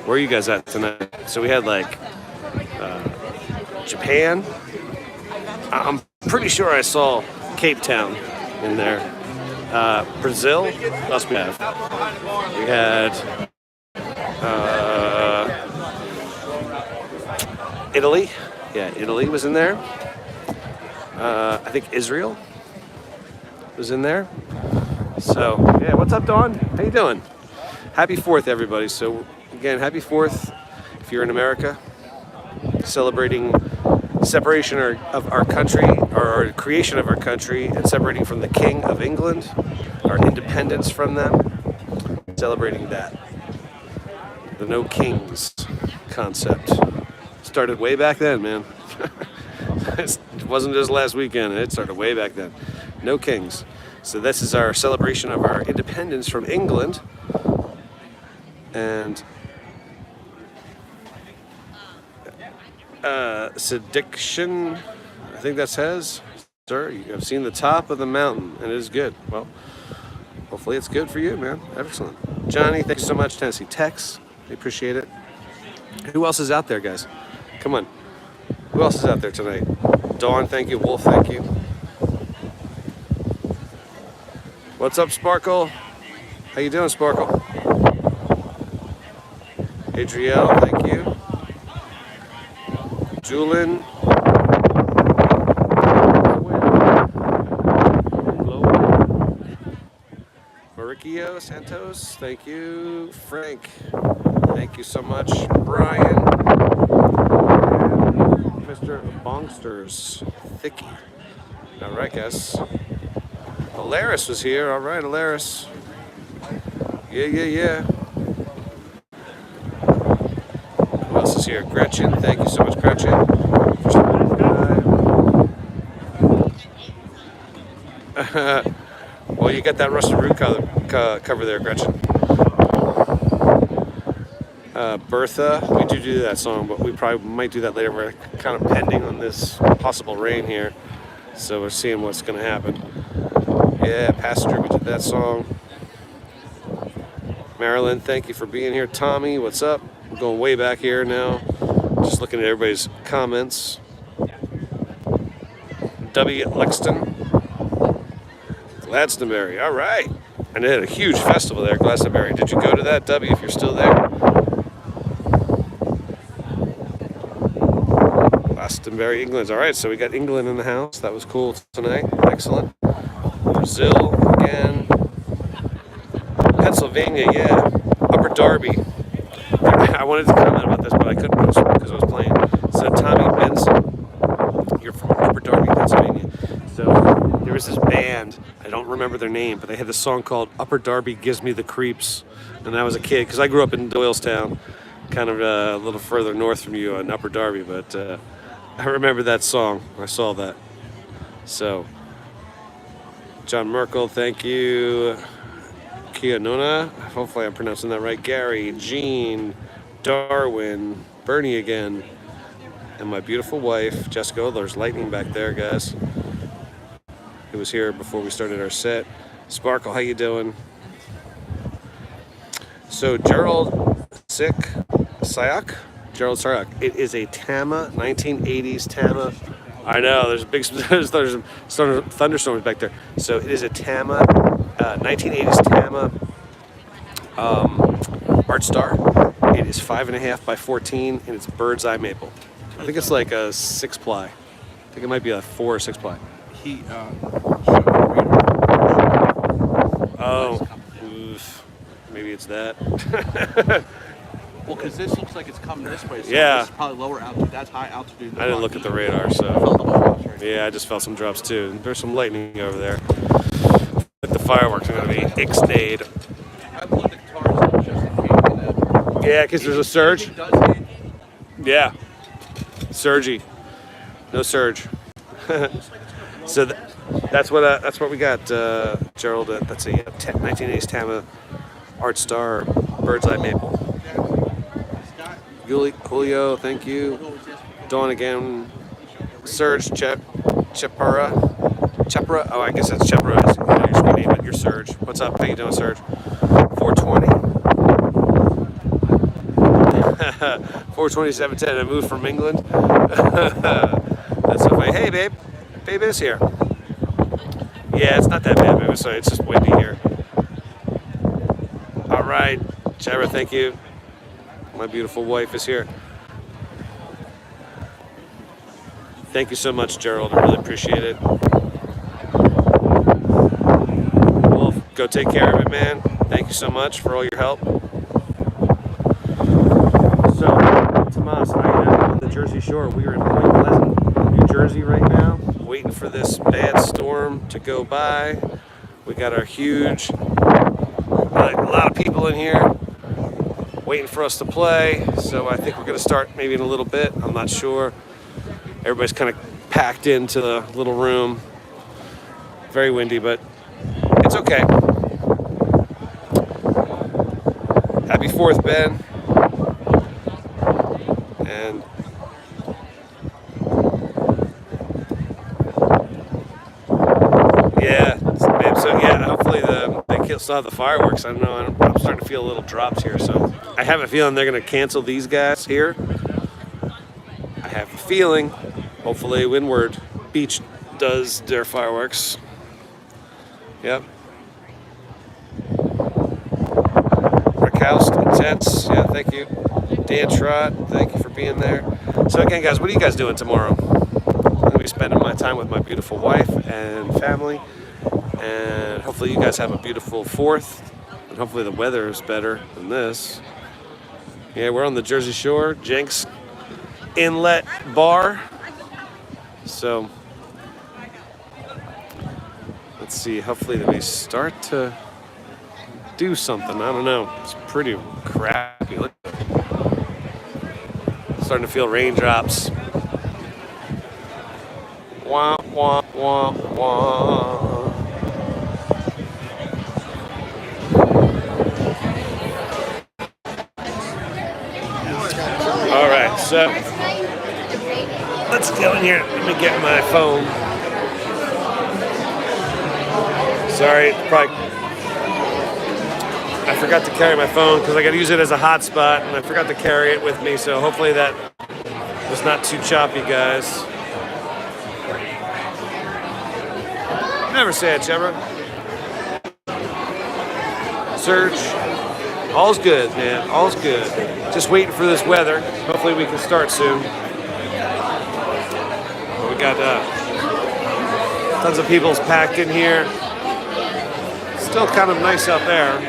Where are you guys at tonight? So we had like Japan. I'm pretty sure I saw Cape Town in there. Brazil. What else we have? We had Italy. Yeah, Italy was in there. I think Israel was in there. So, yeah, what's up, Dawn? How you doing? Happy 4th, everybody. So, again, happy 4th if you're in America. Celebrating separation of our country, or creation of our country, and separating from the King of England, our independence from them. Celebrating that. The no kings concept. Started way back then, man. It wasn't just last weekend. It started way back then. No kings. So this is our celebration of our independence from England. And sediction, I think that says, sir, you have seen the top of the mountain, and it is good. Well, hopefully it's good for you, man. Excellent. Johnny, thank you so much. Tennessee Tex, I appreciate it. Who else is out there, guys? Come on. Who else is out there tonight? Dawn, thank you. Wolf, thank you. What's up, Sparkle? How you doing, Sparkle? Adrielle, thank you. Julin. Marikio Santos, thank you. Frank, thank you so much. Brian. And Mr. Bongsters, Thicky. All right, guys. Alaris was here. All right, Alaris. Yeah. Who else is here? Gretchen. Thank you so much, Gretchen. Well, you got that Rusted Root cover there, Gretchen. Bertha, we do that song, but we probably might do that later. We're kind of pending on this possible rain here, so we're seeing what's going to happen. Yeah, Passenger, we did that song. Marilyn, thank you for being here. Tommy, what's up? We're going way back here now. Just looking at everybody's comments. W. Lexington. Glastonbury, all right. And they had a huge festival there, Glastonbury. Did you go to that, W, if you're still there? Glastonbury, England. All right, so we got England in the house. That was cool tonight. Excellent. Brazil again. Pennsylvania, yeah. Upper Darby. I wanted to comment about this, but I couldn't because I was playing. So Tommy Benson, you're from Upper Darby, Pennsylvania. So there was this band, I don't remember their name, but they had this song called Upper Darby Gives Me the Creeps. And I was a kid, because I grew up in Doylestown, kind of a little further north from you in Upper Darby, but I remember that song. I saw that. So, John Merkel, thank you. Kia Nona. Hopefully I'm pronouncing that right. Gary, Jean, Darwin, Bernie again, and my beautiful wife, Jessica. Oh, there's lightning back there, guys. He was here before we started our set. Sparkle, how you doing? So Gerald Sayak. Gerald Sayak. It is a Tama, 1980s Tama. I know, there's big there's thunderstorms back there. So it is a Tama, 1980s Tama Art Star. It is 5.5 by 14, and it's bird's eye maple. I think it's like a 6-ply. I think it might be a 4 or 6-ply. He showed a reader. Oh, oof. Maybe it's that. Well, because this looks like it's coming this way. So Yeah. This is probably lower altitude. That's high altitude. I didn't look at the radar, so. Felt the drops right Yeah, I just felt some drops too. There's some lightning over there. But the fireworks are going to be ixnayed. I blew the guitars up just in case. Yeah, because there's a surge. It does hit. Yeah. Surgy. No surge. So that's what we got, Gerald. That's a 1980s Tama Art Star bird's eye maple. Julio, thank you. Dawn again. Serge Chepara. Oh, I guess that's Chepara. Your screen name, but you're Serge. What's up? How you doing, Serge? 420. 42710. I moved from England. That's so funny. Hey, babe. Babe is here. Yeah, it's not that bad, babe. Sorry, it's just windy here. All right. Chepara, thank you. My beautiful wife is here. Thank you so much, Gerald. I really appreciate it. Well, go take care of it, man. Thank you so much for all your help. So, Tomas, I am on the Jersey Shore. We are in Point Pleasant, New Jersey right now, waiting for this bad storm to go by. We got our huge, a lot of people in here waiting for us to play. So I think we're going to start maybe in a little bit. I'm not sure. Everybody's kind of packed into the little room. Very windy, but it's okay. Happy 4th, Ben. And yeah, so yeah, hopefully they still have the fireworks. I don't know. I'm starting to feel a little drops here, so I have a feeling they're going to cancel these guys here. I have a feeling. Hopefully, Windward Beach does their fireworks. Yep. Rickhouse, Intense. Yeah, thank you. Dan Trott, thank you for being there. So again, guys, what are you guys doing tomorrow? I'm going to be spending my time with my beautiful wife and family. And hopefully you guys have a beautiful 4th. And hopefully the weather is better than this. Yeah, we're on the Jersey Shore. Jenks Inlet Bar. So, let's see. Hopefully they start to do something. I don't know. It's pretty crappy. Look. Starting to feel raindrops. Wah, wah, wah, wah. All right, so let's go in here. Let me get my phone. Sorry, I forgot to carry my phone because I got to use it as a hotspot, and I forgot to carry it with me. So hopefully that was not too choppy, guys. Never say it, Chevra. Serge, all's good, man. All's good. Just waiting for this weather. Hopefully we can start soon. But we got tons of people's packed in here. Still kind of nice out there.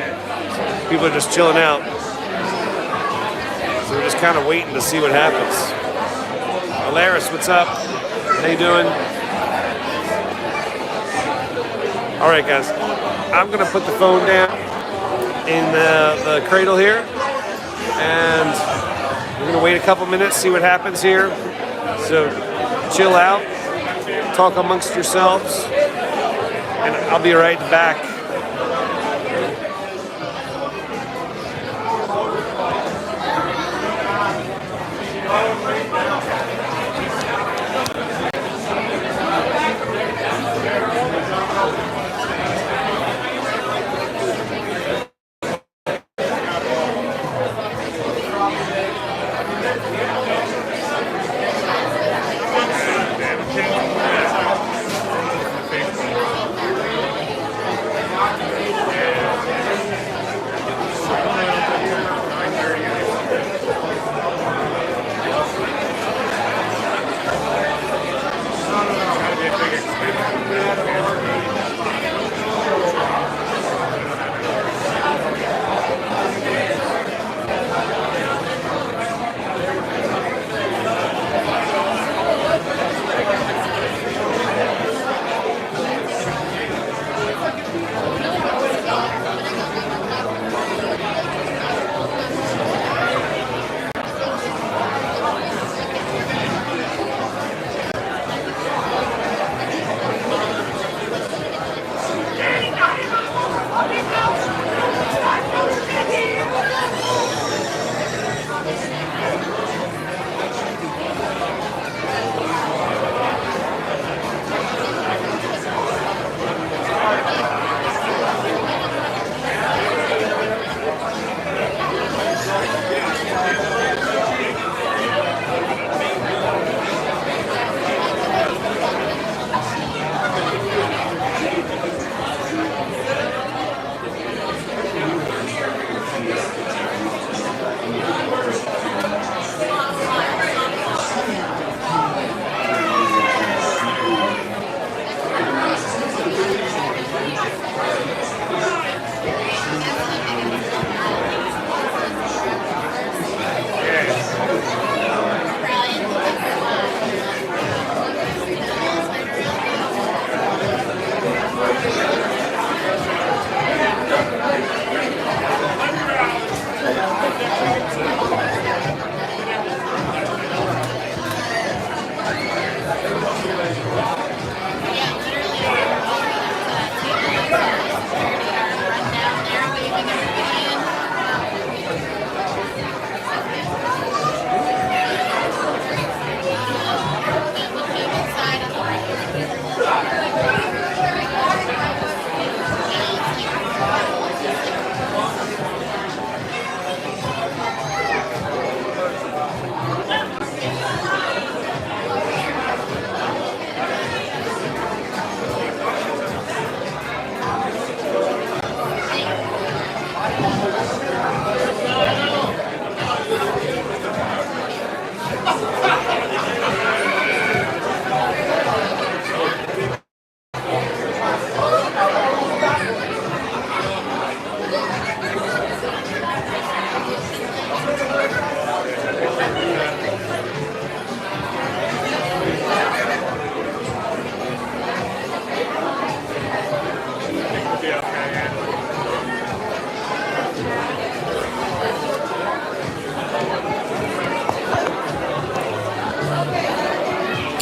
People are just chilling out. So we're just kind of waiting to see what happens. Alaris, what's up? How you doing? All right, guys. I'm going to put the phone down in the cradle here. And we're going to wait a couple minutes, see what happens here. So chill out. Talk amongst yourselves. And I'll be right back.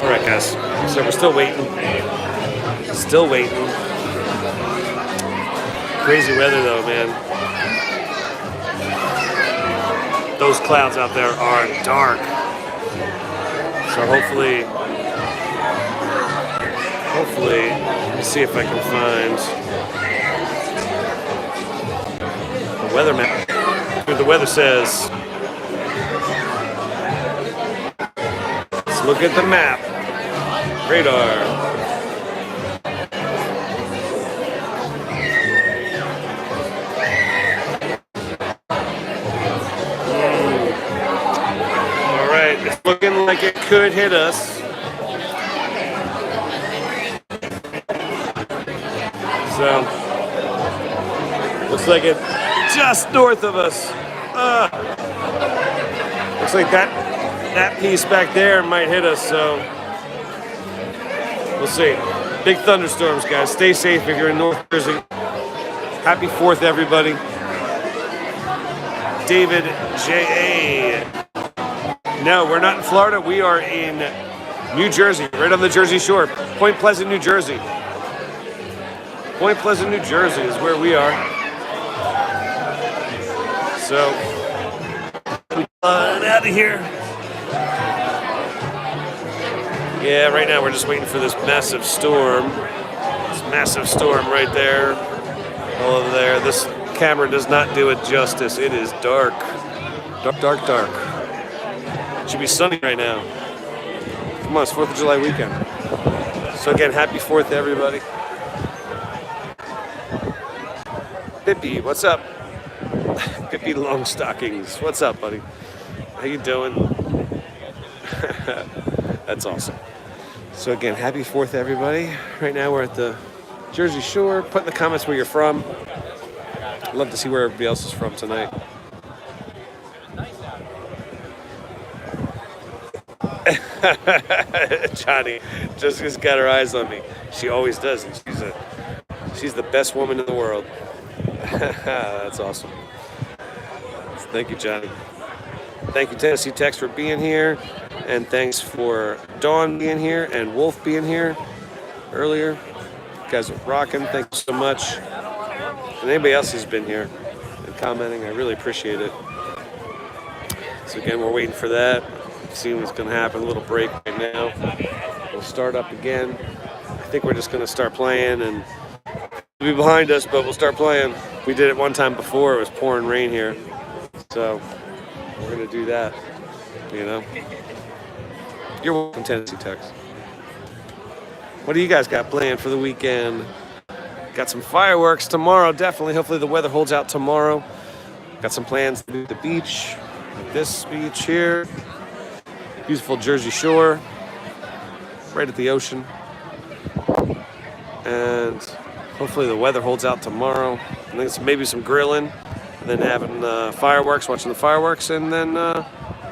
All right, guys. So we're still waiting. Still waiting. Crazy weather, though, man. Those clouds out there are dark. So hopefully, let me see if I can find the weather map. The weather says, let's look at the map. Radar. All right, it's looking like it could hit us. So, looks like it just north of us. Looks like that piece back there might hit us, so we'll see. Big thunderstorms, guys. Stay safe if you're in North Jersey. Happy 4th, everybody. David J.A. No, we're not in Florida. We are in New Jersey, right on the Jersey Shore. Point Pleasant, New Jersey. Point Pleasant, New Jersey is where we are. So, out of here. Yeah, right now we're just waiting for this massive storm. This massive storm right there. All over there. This camera does not do it justice. It is dark. Dark, dark, dark. It should be sunny right now. Come on, it's 4th of July weekend. So again, happy 4th to everybody. Pippi, what's up? Pippi Longstockings. What's up, buddy? How you doing? That's awesome. So again, happy 4th, everybody. Right now we're at the Jersey Shore. Put in the comments where you're from. I'd love to see where everybody else is from tonight. Johnny just got her eyes on me. She always does. And she's the best woman in the world. That's awesome. Thank you, Johnny. Thank you, Tennessee Tex, for being here. And thanks for Dawn being here and Wolf being here earlier. You guys are rocking. Thank you so much. And anybody else who's been here and commenting, I really appreciate it. So again, we're waiting for that. Seeing what's going to happen. A little break right now. We'll start up again. I think we're just going to start playing and it'll be behind us, but we'll start playing. We did it one time before. It was pouring rain here. So we're going to do that, you know. You're welcome, Tennessee Tex. What do you guys got planned for the weekend? Got some fireworks tomorrow, definitely. Hopefully the weather holds out tomorrow. Got some plans to do the beach. This beach here. Beautiful Jersey Shore. Right at the ocean. And hopefully the weather holds out tomorrow. I think it's maybe some grilling. And then having fireworks, watching the fireworks. And then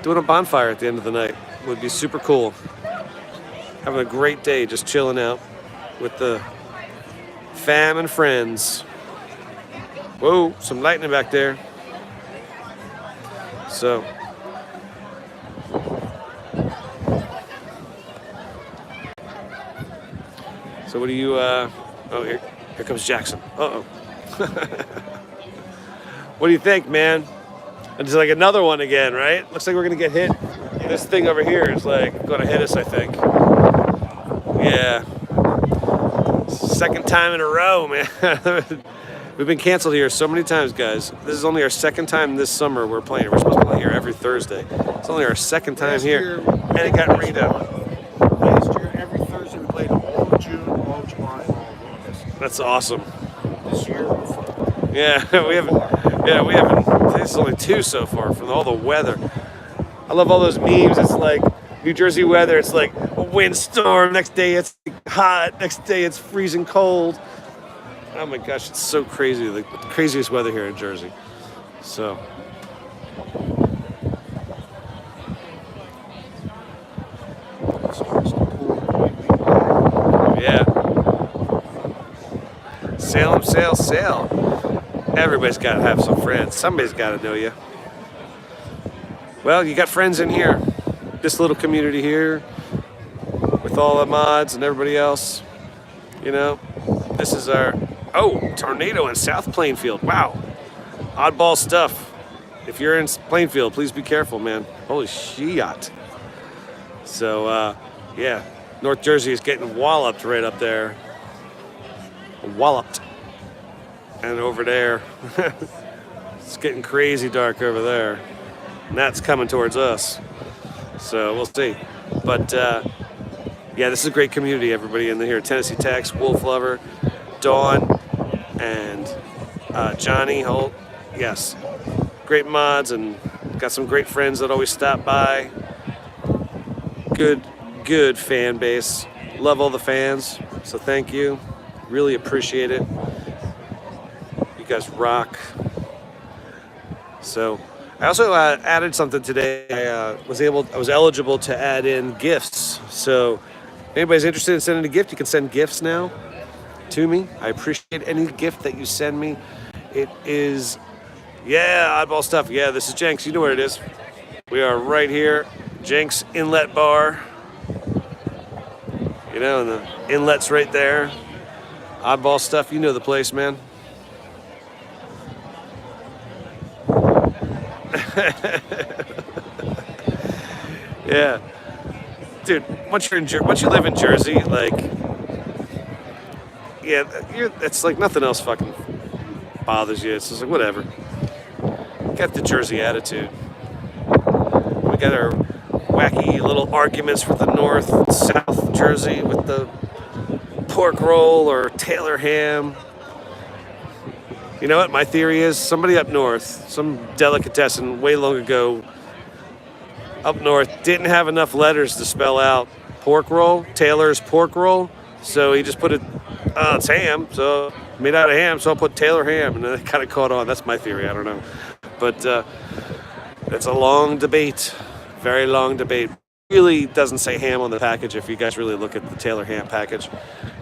doing a bonfire at the end of the night. Would be super cool. Having a great day, just chilling out with the fam and friends. Whoa, some lightning back there. So, what do you, oh, here comes Jackson. Uh-oh. What do you think, man? It's like another one again, right? Looks like we're gonna get hit. This thing over here is like gonna hit us, I think. Yeah. Second time in a row, man. We've been canceled here so many times, guys. This is only our second time this summer we're playing. We're supposed to play here every Thursday. It's only our second time here, and it got rained out. Last year, every Thursday we played all of June, all of July, all of August. That's awesome. This year, Yeah, we haven't. This is only 2 so far from all the weather. I love all those memes. It's like New Jersey weather. It's like a windstorm. Next day it's hot. Next day it's freezing cold. Oh my gosh, it's so crazy. The craziest weather here in Jersey. So. Yeah. Sail 'em, sail, sail. Everybody's got to have some friends. Somebody's got to know you. Well, you got friends in here. This little community here with all the mods and everybody else. You know, this is our, tornado in South Plainfield. Wow. Oddball stuff. If you're in Plainfield, please be careful, man. Holy shit. So, yeah, North Jersey is getting walloped right up there. Walloped. And over there, it's getting crazy dark over there. And that's coming towards us. So we'll see. But yeah, this is a great community, everybody in here. Tennessee Tex, Wolf Lover, Dawn, and Johnny Holt. Yes, great mods and got some great friends that always stop by. Good fan base. Love all the fans. So thank you. Really appreciate it. You guys rock. So I also added something today. I was eligible to add in gifts. So if anybody's interested in sending a gift, you can send gifts now to me. I appreciate any gift that you send me. It is, oddball stuff. Yeah, this is Jenks. You know where it is. We are right here, Jenks Inlet Bar. You know, and the inlet's right there. Oddball stuff. You know the place, man. Yeah, dude. Once you live in Jersey, like, yeah, it's like nothing else fucking bothers you. It's just like whatever. Got the Jersey attitude. We got our wacky little arguments with the North and South Jersey with the pork roll or Taylor ham. You know what my theory is? Somebody up north, some delicatessen way long ago up north didn't have enough letters to spell out pork roll, Taylor's pork roll. So he just put it, it's ham, so made out of ham, so I'll put Taylor ham. And then it kind of caught on. That's my theory, I don't know. But it's a long debate, very long debate. Really doesn't say ham on the package if you guys really look at the Taylor ham package.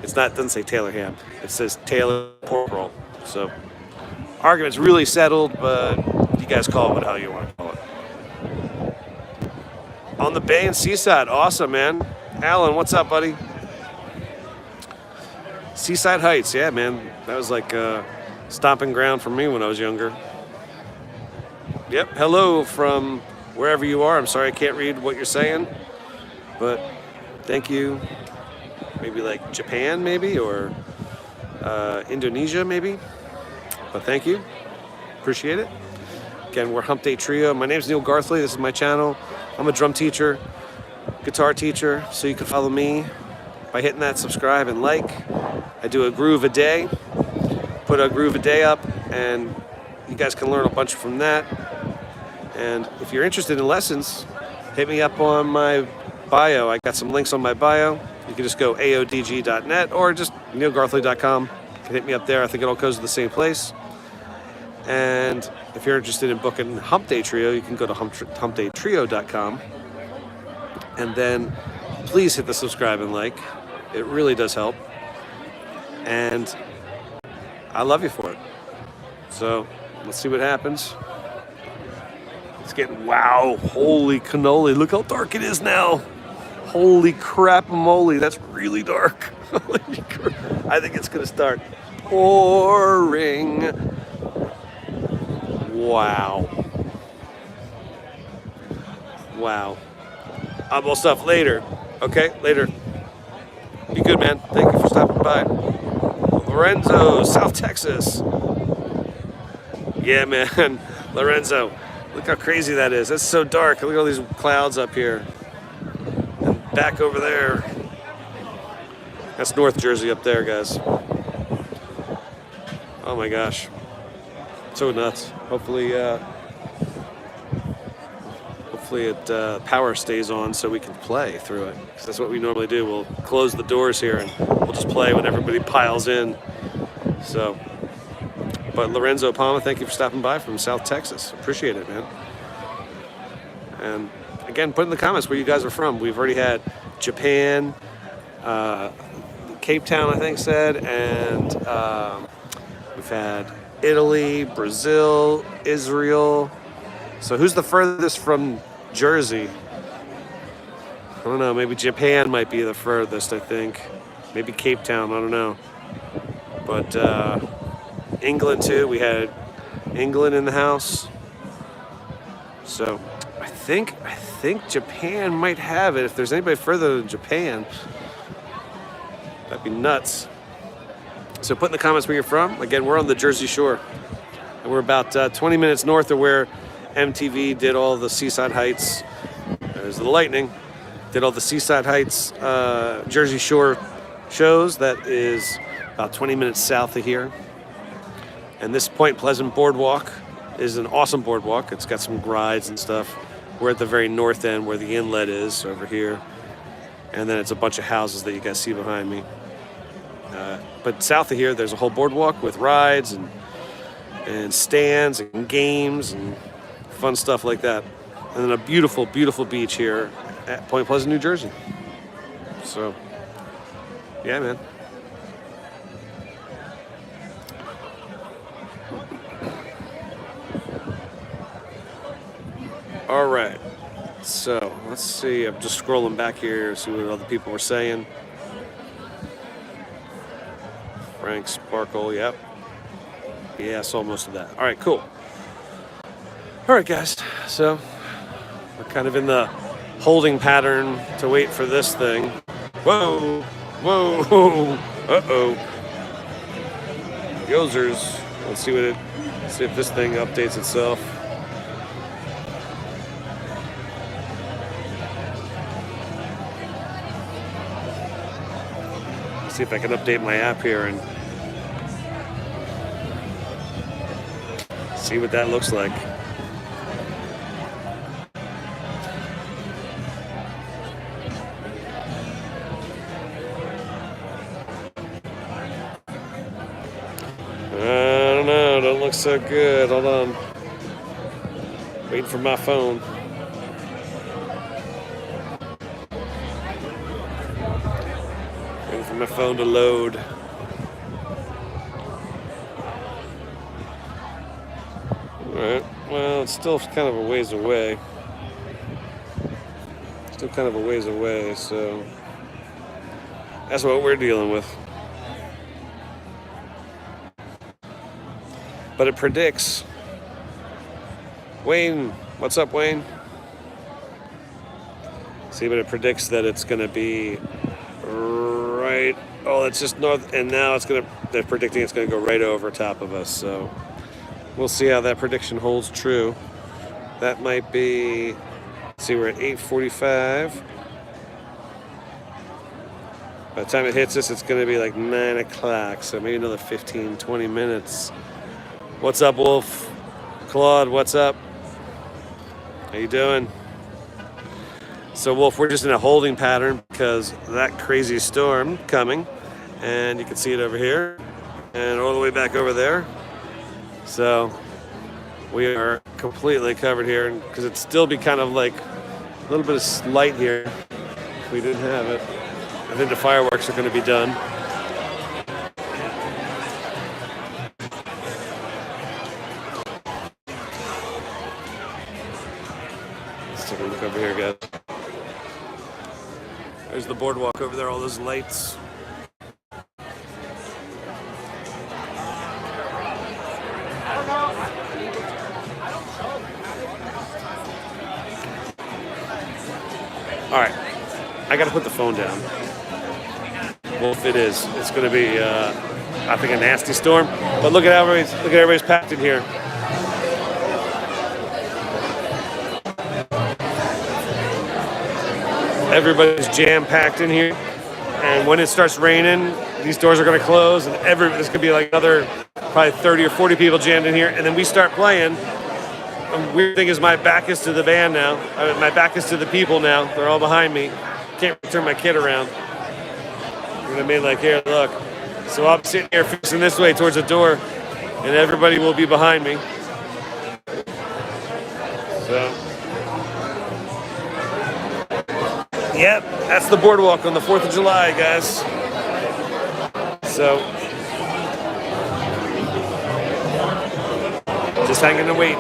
Doesn't say Taylor ham. It says Taylor pork roll. So argument's really settled, but you guys call it what the hell you want to call it. On the Bay and Seaside, awesome, man. Alan, what's up, buddy? Seaside Heights, yeah, man. That was like stomping ground for me when I was younger. Yep, hello from wherever you are. I'm sorry I can't read what you're saying, but thank you. Maybe like Japan, maybe, or Indonesia, maybe. But thank you. Appreciate it. Again, we're Hump Day Trio. My name's Neil Garthly. This is my channel. I'm a drum teacher, guitar teacher, so you can follow me by hitting that subscribe and like. I do a groove a day, put a groove a day up, and you guys can learn a bunch from that. And if you're interested in lessons, hit me up on my bio. I got some links on my bio. You can just go aodg.net or just neilgarthly.com. You can hit me up there. I think it all goes to the same place. And if you're interested in booking Hump Day Trio, you can go to humpdaytrio.com. And then please hit the subscribe and like. It really does help. And I love you for it. So let's see what happens. It's getting, wow, holy cannoli. Look how dark it is now. Holy crap moly, that's really dark. I think it's going to start pouring. Wow. Wow. More stuff later. Okay, later. Be good, man. Thank you for stopping by. Lorenzo, South Texas. Yeah, man. Lorenzo, look how crazy that is. That's so dark. Look at all these clouds up here. And back over there. That's North Jersey up there, guys. Oh my gosh. So nuts. Hopefully power stays on so we can play through it. 'Cause that's what we normally do. We'll close the doors here and we'll just play when everybody piles in. So, but Lorenzo Palma, thank you for stopping by from South Texas. Appreciate it, man. And again, put in the comments where you guys are from. We've already had Japan, Cape Town, I think said, and we've had Italy, Brazil, Israel. So who's the furthest from Jersey? I don't know. Maybe Japan might be the furthest, I think. Maybe Cape Town. I don't know. But England, too. We had England in the house. So I think Japan might have it. If there's anybody further than Japan, that'd be nuts. So put in the comments where you're from. Again, we're on the Jersey Shore. And we're about 20 minutes north of where MTV did all the Seaside Heights. There's the lightning. Did all the Seaside Heights Jersey Shore shows. That is about 20 minutes south of here. And this Point Pleasant Boardwalk is an awesome boardwalk. It's got some rides and stuff. We're at the very north end where the inlet is over here. And then it's a bunch of houses that you guys see behind me. But south of here, there's a whole boardwalk with rides and stands and games and fun stuff like that. And then a beautiful, beautiful beach here at Point Pleasant, New Jersey. So, yeah, man. All right. So, let's see. I'm just scrolling back here, see what other people were saying. Frank Sparkle, yep. Yeah, I saw most of that. All right, cool. All right, guys. So we're kind of in the holding pattern to wait for this thing. Whoa, whoa, uh-oh. Yozers. Let's see if this thing updates itself. See if I can update my app here and see what that looks like. I don't know, don't look so good. Hold on. Waiting for my phone. Waiting for my phone to load. Alright, well, it's still kind of a ways away. Still kind of a ways away, so that's what we're dealing with. But it predicts. Wayne, what's up, Wayne? See, but it predicts that it's going to be right. Oh, it's just north, and now they're predicting it's going to go right over top of us, so we'll see how that prediction holds true. That might be, let's see, we're at 8:45. By the time it hits us, it's going to be like 9 o'clock, so maybe another 15, 20 minutes. What's up, Wolf? Claude, what's up? How you doing? So, Wolf, we're just in a holding pattern because that crazy storm coming, and you can see it over here and all the way back over there. So we are completely covered here because it'd still be kind of like a little bit of light here if we didn't have it. I think the fireworks are going to be done. Let's take a look over here, guys. There's the boardwalk over there, all those lights. All right, I gotta put the phone down. Well, if it is, it's gonna be, I think, a nasty storm. But look at everybody's packed in here. Everybody's jam-packed in here, and when it starts raining, these doors are going to close, and there's going to be like another probably 30 or 40 people jammed in here, and then we start playing. The weird thing is my back is to the band now. My back is to the people now. They're all behind me. Can't turn my kid around. You know what I mean? Like, here, look. So I'm sitting here facing this way towards the door, and everybody will be behind me. So... Yep, that's the boardwalk on the 4th of July, guys. So, just hanging and waiting.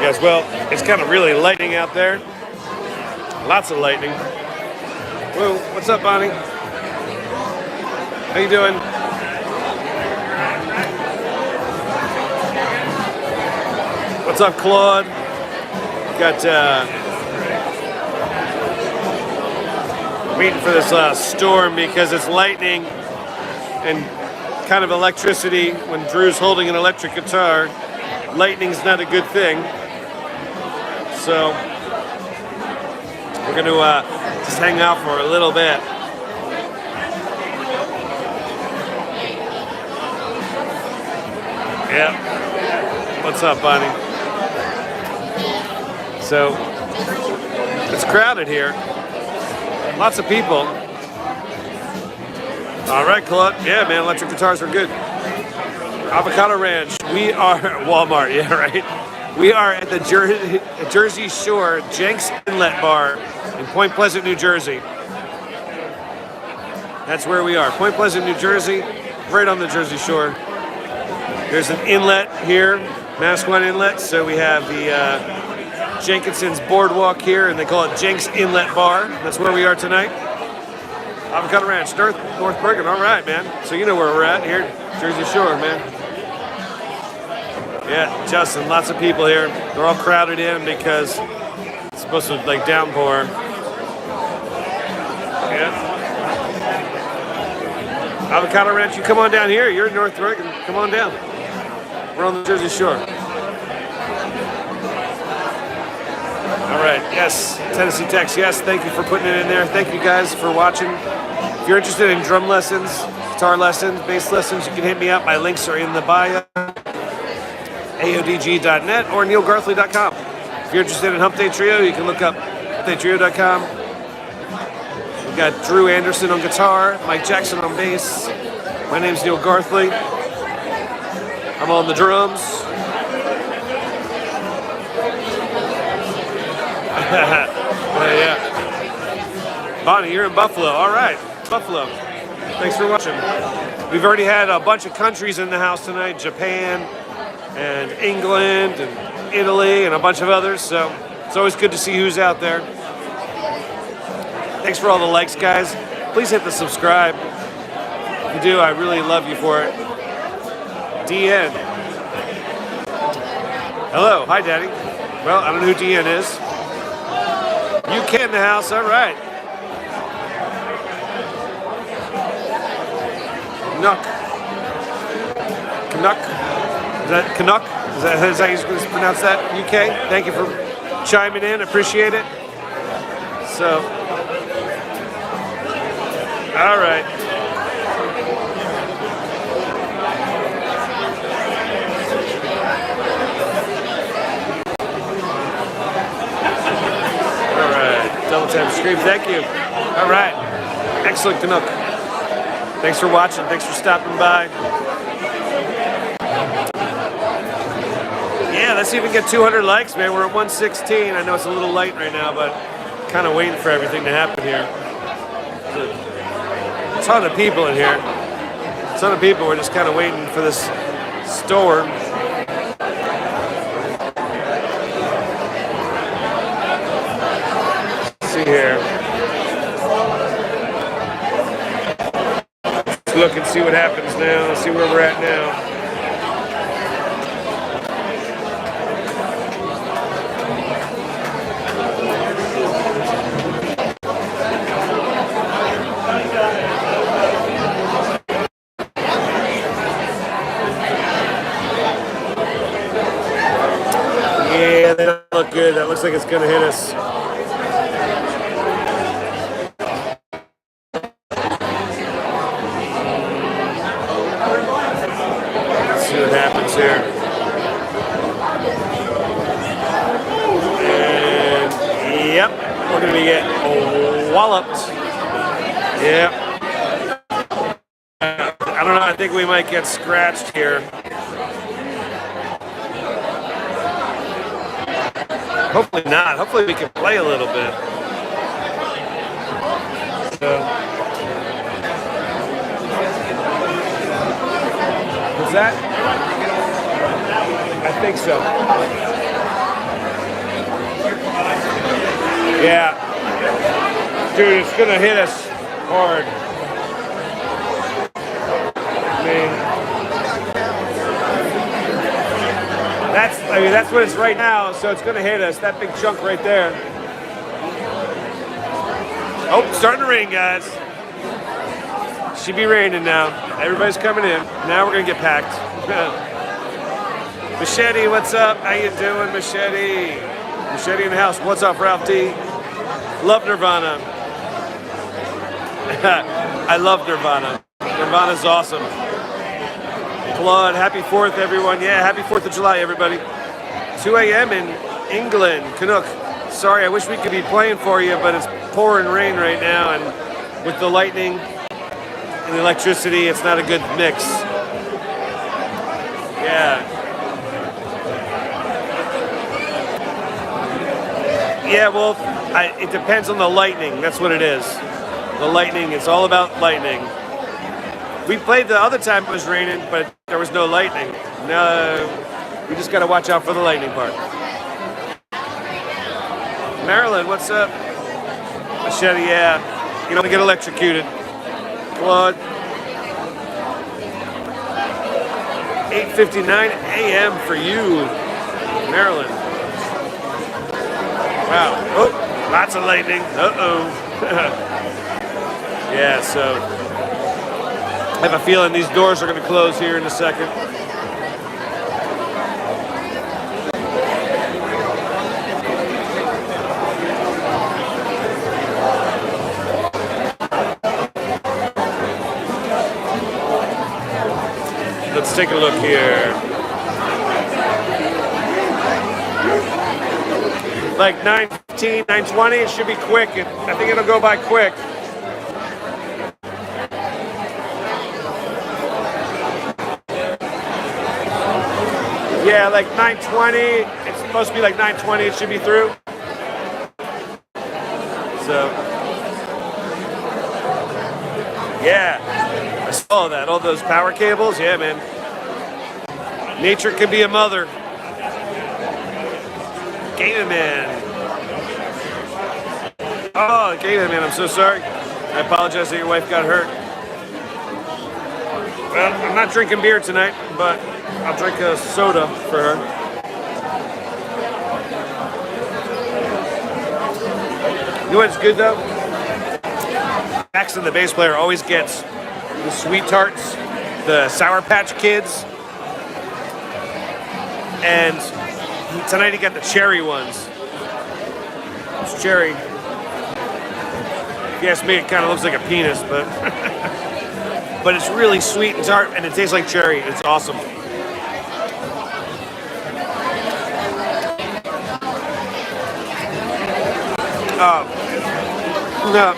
right, guys. Well, it's kind of really lightning out there. Lots of lightning. Whoa, what's up, Bonnie? How you doing? What's up, Claude? Got waiting for this storm because it's lightning and kind of electricity. When Drew's holding an electric guitar, lightning's not a good thing. So we're going to just hang out for a little bit. Yeah. What's up, Bonnie? So it's crowded here. Lots of people. All right, Claude. Yeah, man, electric guitars are good. Avocado Ranch. We are Walmart. Yeah, right. We are at the Jersey Shore Jenks Inlet Bar in Point Pleasant, New Jersey. That's where we are. Point Pleasant, New Jersey, right on the Jersey Shore. There's an inlet here, Masquan Inlet. So we have the Jenkinson's Boardwalk here, and they call it Jenks Inlet Bar. That's where we are tonight. Avocado Ranch, North Bergen. All right, man. So you know where we're at here, Jersey Shore, man. Yeah, Justin, lots of people here. They're all crowded in because it's supposed to like downpour. Yeah. Avocado Ranch, you come on down here. You're in North Bergen. Come on down. We're on the Jersey Shore. All right, yes, Tennessee Techs, yes, thank you for putting it in there. Thank you guys for watching. If you're interested in drum lessons, guitar lessons, bass lessons, you can hit me up. My links are in the bio, aodg.net or neilgarthly.com. If you're interested in Hump Day Trio, you can look up humpdaytrio.com. We've got Drew Anderson on guitar, Mike Jackson on bass. My name's Neil Garthly. I'm on the drums. Yeah. Bonnie, you're in Buffalo. All right, Buffalo. Thanks for watching. We've already had a bunch of countries in the house tonight. Japan and England and Italy and a bunch of others. So it's always good to see who's out there. Thanks for all the likes, guys. Please hit the subscribe. If you do, I really love you for it. DN. Hello. Hi, Daddy. Well, I don't know who DN is. UK in the house, all right. Canuck. Canuck. Is that Canuck? Is that how you pronounce that? UK? Thank you for chiming in. Appreciate it. So, all right. Double tap scream, thank you. All right, excellent Canuck. Thanks for watching, thanks for stopping by. Yeah, let's see if we can get 200 likes, man. We're at 116. I know it's a little light right now, but kind of waiting for everything to happen here. There's a ton of people in here. A ton of people, we're just kind of waiting for this storm. Here. Let's look and see what happens now. Let's see where we're at now. Yeah, they don't look good. That looks like it's going to hit us. Here. And yep, we're gonna be getting walloped. Yep. I don't know, I think we might get scratched here. Hopefully not. Hopefully we can play a little bit. So. What's that? I think so. Yeah. Dude, it's gonna hit us hard. I mean, that's what it's right now, so it's gonna hit us. That big chunk right there. Oh, it's starting to rain, guys. Should be raining now. Everybody's coming in. Now we're gonna get packed. Machete, what's up? How you doing, Machete? Machete in the house. What's up, Ralph D? Love Nirvana. I love Nirvana. Nirvana's awesome. Claude, happy 4th, everyone. Yeah, happy 4th of July, everybody. 2 a.m. in England. Canuck. Sorry, I wish we could be playing for you, but it's pouring rain right now, and with the lightning and the electricity, it's not a good mix. Yeah. Yeah, well, it depends on the lightning. That's what it is. The lightning, it's all about lightning. We played the other time it was raining, but there was no lightning. No, we just got to watch out for the lightning part. Marilyn, what's up? Machete, yeah. You don't get electrocuted. Claude. 8:59 a.m. for you, Marilyn. Wow. Oh, lots of lightning. Uh-oh. Yeah, so I have a feeling these doors are going to close here in a second. Let's take a look here. Like 9:15, 9:20, it should be quick. I think it'll go by quick. Yeah, like 9:20. It's supposed to be like 9:20. It should be through. So, yeah, I saw that. All those power cables. Yeah, man. Nature can be a mother. Gamer Man. Oh, Gamer Man, I'm so sorry. I apologize that your wife got hurt. Well, I'm not drinking beer tonight, but I'll drink a soda for her. You know what's good though? Jackson, the bass player, always gets the Sweet Tarts, the Sour Patch Kids, and tonight he got the cherry ones. It's cherry. If you ask me, it kind of looks like a penis, but but it's really sweet and tart, and it tastes like cherry. It's awesome. No.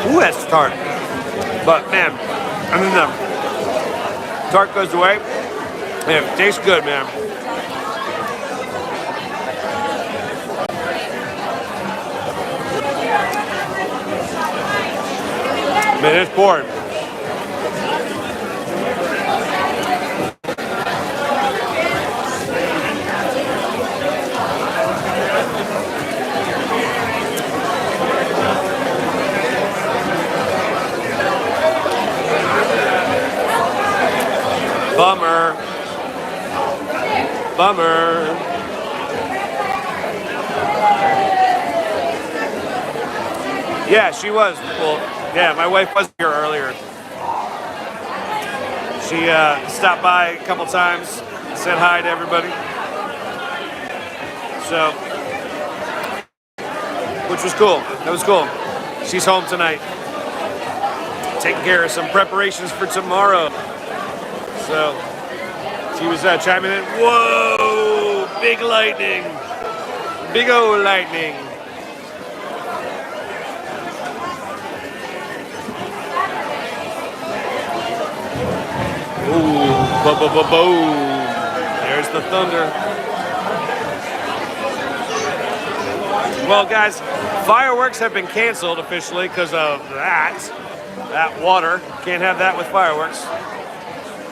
Ooh, that's tart. But man, I mean the tart goes away. Man, it tastes good, man. Man, it's pouring. Bummer. Bummer. Yeah, she was. Well, yeah, my wife was here earlier. She stopped by a couple times, said hi to everybody. So, which was cool. That was cool. She's home tonight, taking care of some preparations for tomorrow. So, she was chiming in. Whoa! Big lightning! Big old lightning! Ooh, boom! There's the thunder. Well, guys, fireworks have been canceled officially because of that water. Can't have that with fireworks.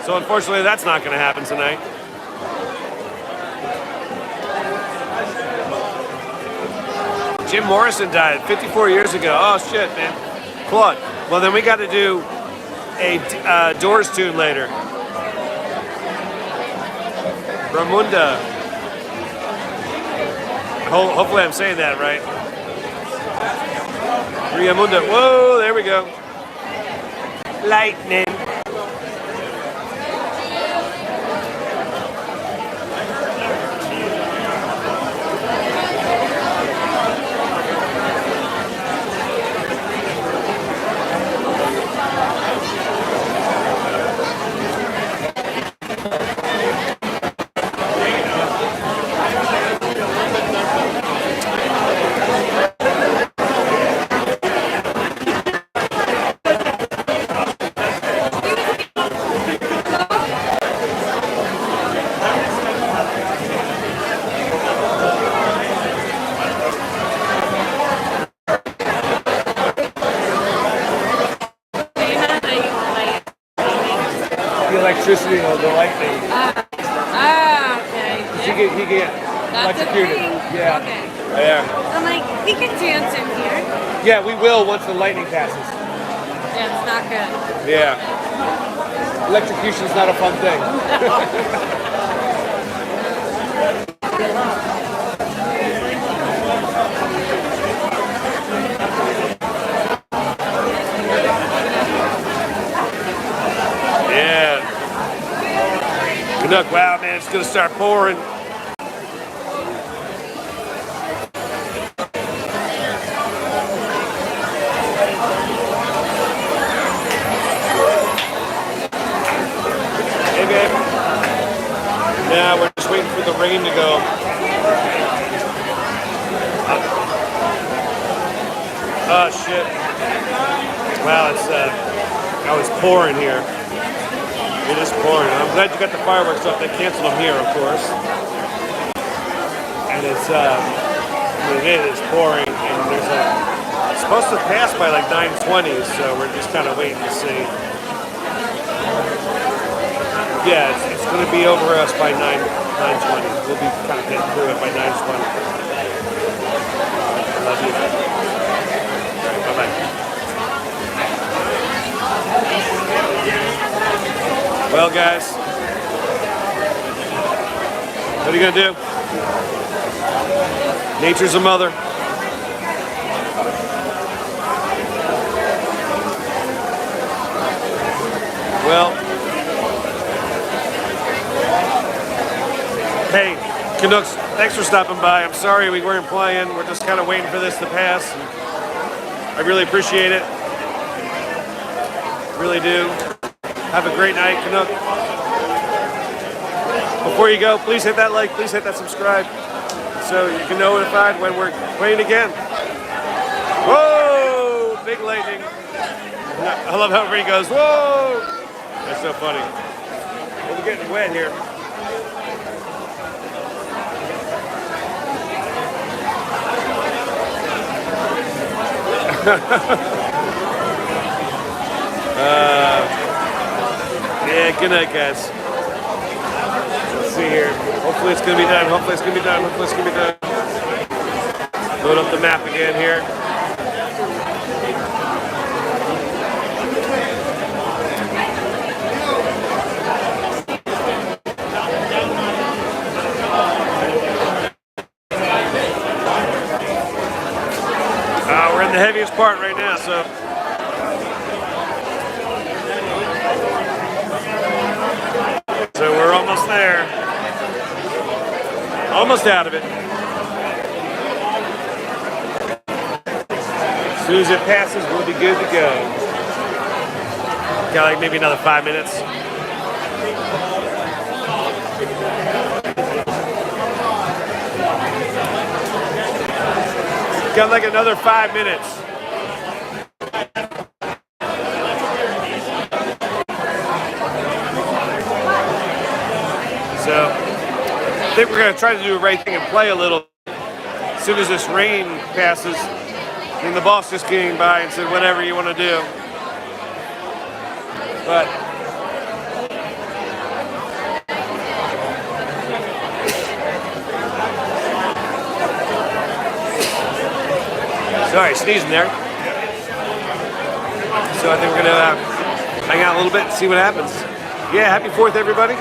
So unfortunately, that's not going to happen tonight. Jim Morrison died 54 years ago. Oh shit, man. Claude. Well, then we got to do a Doors tune later. Ramunda. Hopefully I'm saying that right. Ramunda. Whoa, there we go. Lightning. Electricity or the lightning. Okay. He get That's a electrocuted. thing. Yeah. Okay. Yeah. I'm like, we can dance in here. Yeah, we will once the lightning passes. Yeah, it's not good. Yeah. Electrocution's not a fun thing. Yeah. Canuck, wow, man, it's gonna start pouring. Hey, babe. Now we're just waiting for the rain to go. Oh shit. Wow, it's pouring here. It is pouring. I'm glad you got the fireworks up. They canceled them here, of course. And it's pouring, and it's supposed to pass by like 9:20, so we're just kind of waiting to see. Yeah, it's going to be over us by 9:20. We'll be kind of getting through it by 9:20. I love you. Bye-bye. Well, guys, what are you going to do? Nature's a mother. Well, hey, Canucks, thanks for stopping by. I'm sorry we weren't playing. We're just kind of waiting for this to pass. I really appreciate it. Really do. Have a great night, Canuck. Before you go, please hit that like, please hit that subscribe, so you can know notified when we're playing again. Whoa! Big lightning. I love how everybody goes, whoa! That's so funny. We're getting wet here. Yeah, good night, guys. Let's see here. Hopefully it's gonna be done. Hopefully it's gonna be done. Hopefully it's gonna be done. Load up the map again here. We're in the heaviest part right now, so. So we're almost there. Almost out of it. As soon as it passes, we'll be good to go. Got like maybe another 5 minutes. Got like another 5 minutes. So I think we're going to try to do the right thing and play a little. As soon as this rain passes, and the boss just came by and said, whatever you want to do. But Sorry, sneezing there. So I think we're gonna hang out a little bit and see what happens. Yeah, happy 4th, everybody.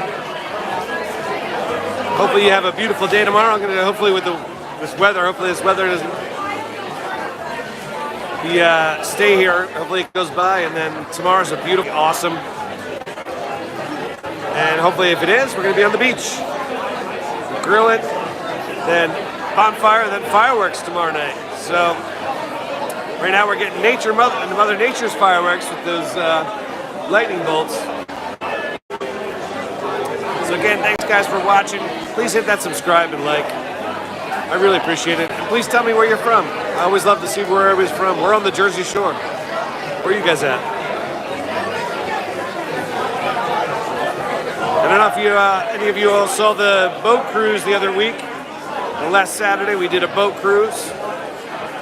Hopefully you have a beautiful day tomorrow. I'm gonna hopefully with this weather. Hopefully this weather doesn't stay here. Hopefully it goes by, and then tomorrow's a beautiful, awesome. And hopefully if it is, we're gonna be on the beach. Grill it, then bonfire, then fireworks tomorrow night. So right now we're getting Mother Nature's fireworks with those lightning bolts. So again, thanks guys for watching. Please hit that subscribe and like. I really appreciate it. And please tell me where you're from. I always love to see where everybody's from. We're on the Jersey Shore. Where are you guys at? I don't know if you, any of you all saw the boat cruise the other week. Last Saturday we did a boat cruise.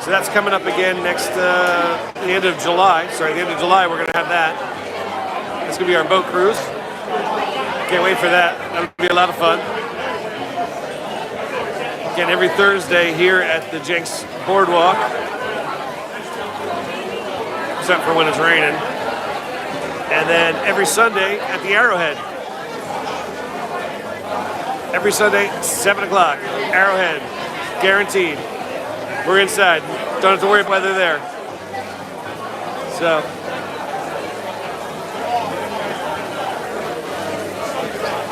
So that's coming up again next, the end of July. Sorry, the end of July we're going to have that. That's going to be our boat cruise. Can't wait for that. That'll be a lot of fun. Again, every Thursday here at the Jenks Boardwalk. Except for when it's raining. And then every Sunday at the Arrowhead. Every Sunday, 7 o'clock. Arrowhead. Guaranteed. We're inside. Don't have to worry about whether they're there. So.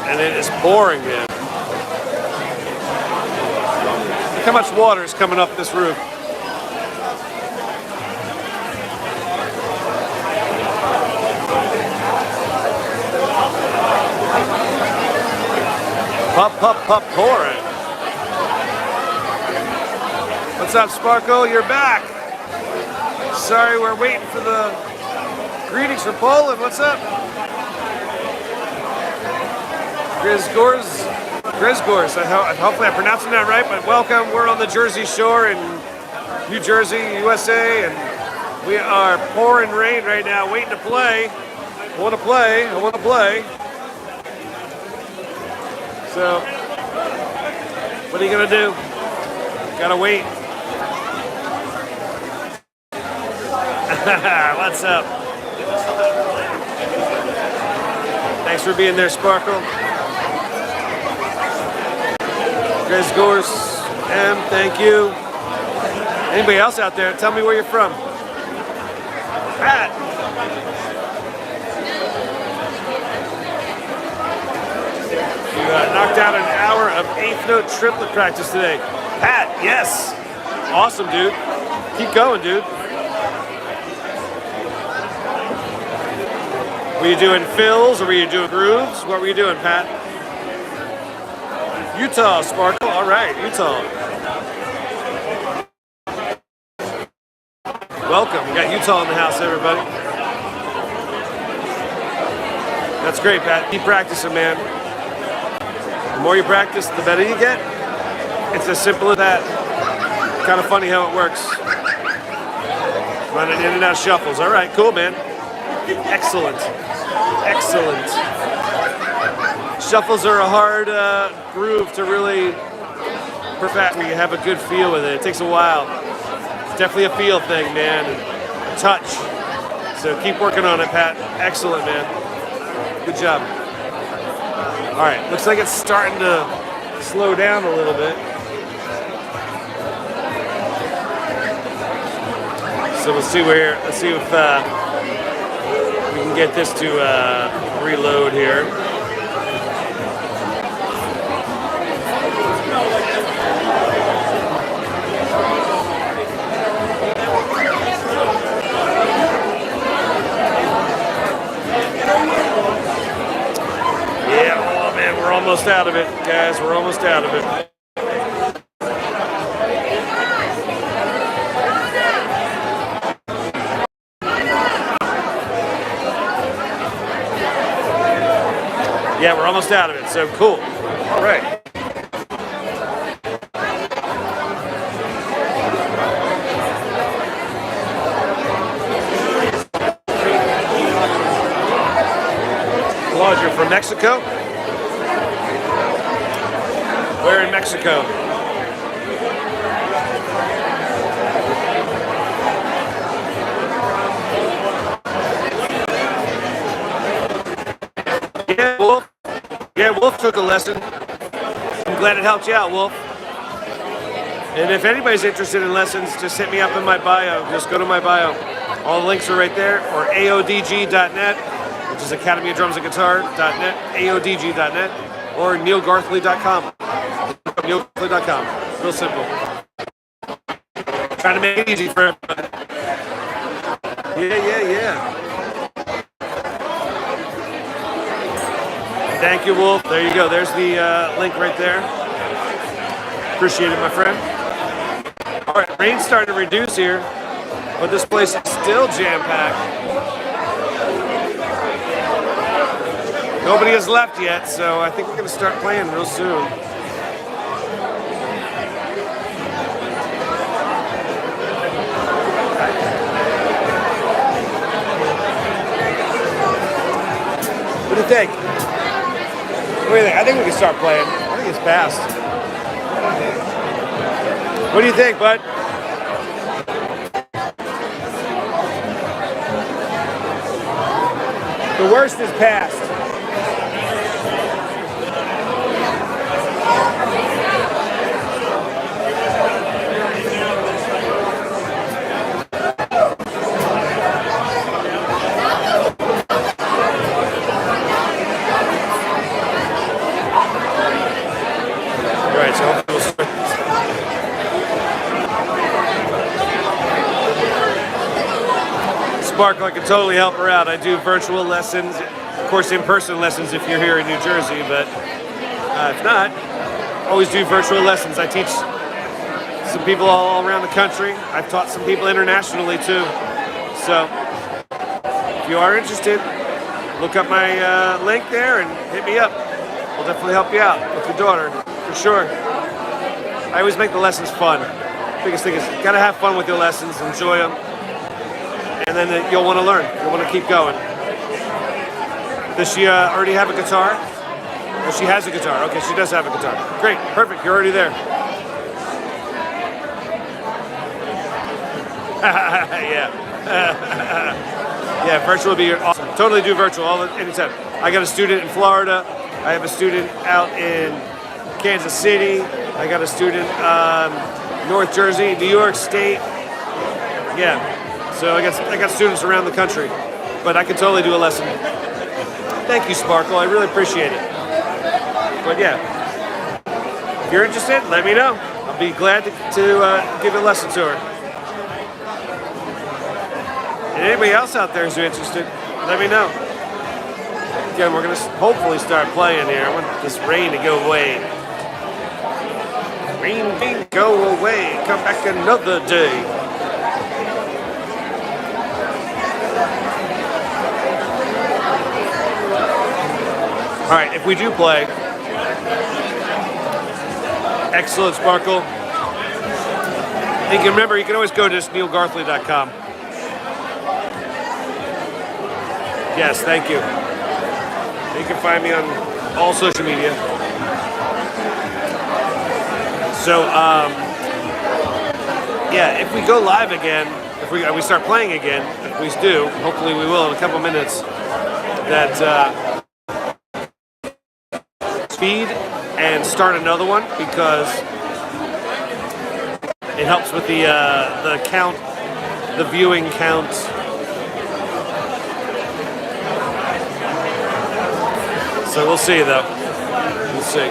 And it is pouring, man. Look how much water is coming up this roof. Pop, pouring. What's up, Sparkle? You're back. Sorry, we're waiting for the greetings from Poland. What's up? Grisgors. Hopefully I'm pronouncing that right, but welcome. We're on the Jersey Shore in New Jersey, USA, and we are pouring rain right now, waiting to play. I want to play. So, what are you gonna do? Gotta wait. What's up? Thanks for being there, Sparkle. Grisgors, M, thank you. Anybody else out there? Tell me where you're from. Pat. You knocked out an hour of 8th note triplet practice today. Pat, yes. Awesome, dude. Keep going, dude. Were you doing fills or were you doing grooves? What were you doing, Pat? Utah, Sparkle. All right, Utah. Welcome. We got Utah in the house, everybody. That's great, Pat. Keep practicing, man. The more you practice, the better you get. It's as simple as that. Kind of funny how it works. Running in and out shuffles. All right, cool, man. Excellent. Excellent. Shuffles are a hard groove to really perfect where you have a good feel with it. It takes a while. It's definitely a feel thing, man. Touch. So keep working on it, Pat. Excellent, man. Good job. All right, looks like it's starting to slow down a little bit. So we'll see where. Let's see if we can get this to reload here. Yeah, oh man, we're almost out of it, guys. We're almost out of it. Yeah, we're almost out of it, so cool. All right. Claus, you're from Mexico? Where in Mexico? Yeah, Wolf. Yeah, Wolf took a lesson. I'm glad it helped you out, Wolf. And if anybody's interested in lessons, just hit me up in my bio. Just go to my bio. All the links are right there, or aodg.net, which is Academy of Drums and Guitar.net, aodg.net, or neilgarthly.com. neilgarthly.com. Real simple. Trying to make it easy for everybody. Yeah. Thank you, Wolf. There you go. There's the link right there. Appreciate it, my friend. All right, rain's starting to reduce here, but this place is still jam-packed. Nobody has left yet, so I think we're going to start playing real soon. What do you think? What do you think? I think we can start playing. I think it's past. What do you think, bud? The worst is past. All right, so hopefully we'll start. Sparkle, I can totally help her out. I do virtual lessons, of course in-person lessons if you're here in New Jersey, but if not, always do virtual lessons. I teach some people all around the country. I've taught some people internationally too. So if you are interested, look up my link there and hit me up. We'll definitely help you out with your daughter, for sure. I always make the lessons fun. Biggest thing is you gotta have fun with your lessons, enjoy them. And then you'll want to learn. You'll want to keep going. Does she already have a guitar? Oh, she has a guitar. Okay, she does have a guitar. Great, perfect. You're already there. Yeah. Yeah, virtual would be awesome. Totally do virtual anytime. I got a student in Florida. I have a student out in Kansas City. I got a student North Jersey, New York State. Yeah. So I got students around the country, but I can totally do a lesson. Thank you, Sparkle. I really appreciate it. But yeah, if you're interested, let me know. I'll be glad to give a lesson to her. And anybody else out there who's interested, let me know. Again, we're going to hopefully start playing here. I want this rain to go away. Rain, go away. Come back another day. All right, if we do play, excellent, Sparkle. And you can remember, you can always go to neilgarthly.com. Yes, thank you. You can find me on all social media. So, yeah, if we go live again, if we start playing again, if we do, hopefully we will in a couple minutes, that speed and start another one, because it helps with the count, the viewing count. So we'll see though. We'll see.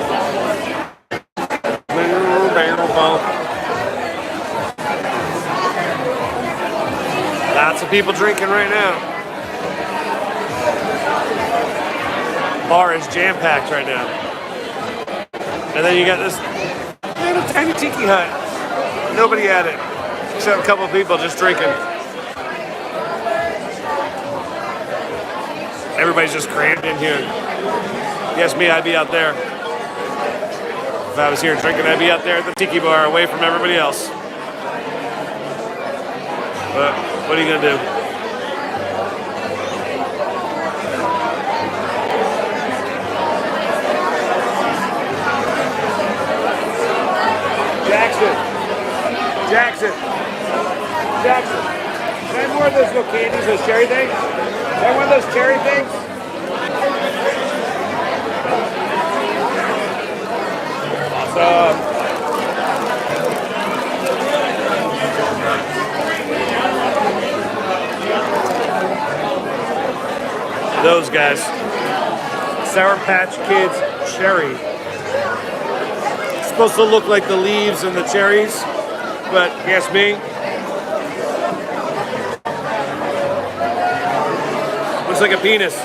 Lots of people drinking right now. Bar is jam-packed right now. And then you got this little tiny tiki hut. Nobody at it, except a couple of people just drinking. Everybody's just crammed in here. Yes, me, I'd be out there. If I was here drinking, I'd be out there at the tiki bar away from everybody else. But what are you gonna do? Jackson. Can I have more of those little candies, those cherry things? Can I have one of those cherry things? those guys. Sour Patch Kids cherry. It's supposed to look like the leaves and the cherries, but guess me. Looks like a penis.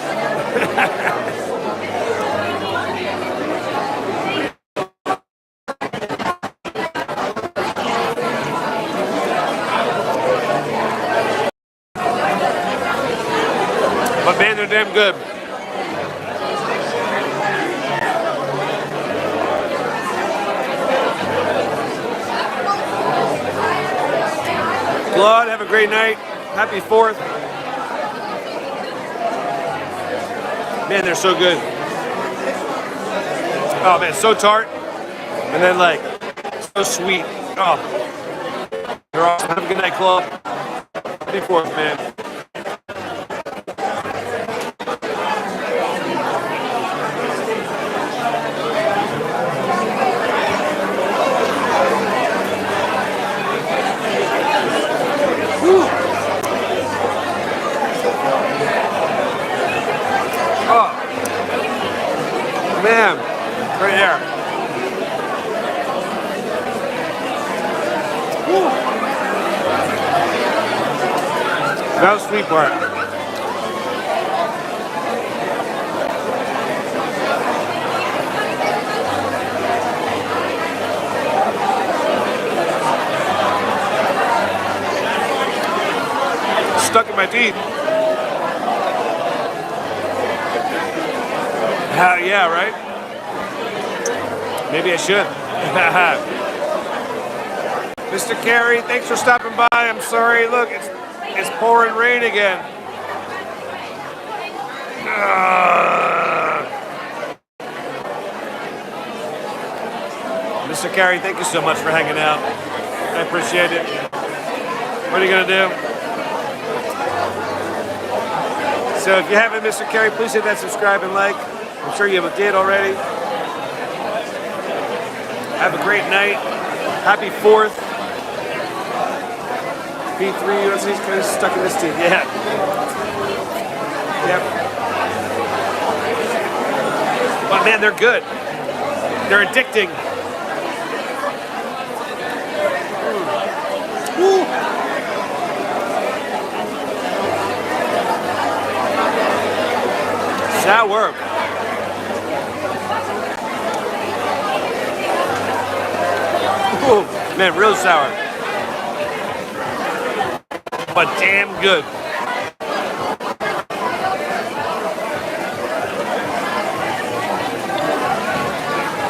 But man, they're damn good. Claude, have a great night. Happy 4th. Man, they're so good. Oh man, so tart. And then like, so sweet. Oh. They're awesome. Have a good night, Claude. Happy 4th, man. Man, right there. Woo. That was the sweet part. Stuck in my teeth. Yeah, right? Maybe I should. Mr. Carey, thanks for stopping by. I'm sorry. Look, it's pouring rain again. Mr. Carey, thank you so much for hanging out. I appreciate it. What are you gonna do? So if you haven't, Mr. Carey, please hit that subscribe and like. I'm sure you did already. Have a great night. Happy 4th. P3 USA's kind of stuck in this team. Yeah. Yep. But man, they're good. They're addicting. Woo. Sour. Ooh, man, real sour. But damn good.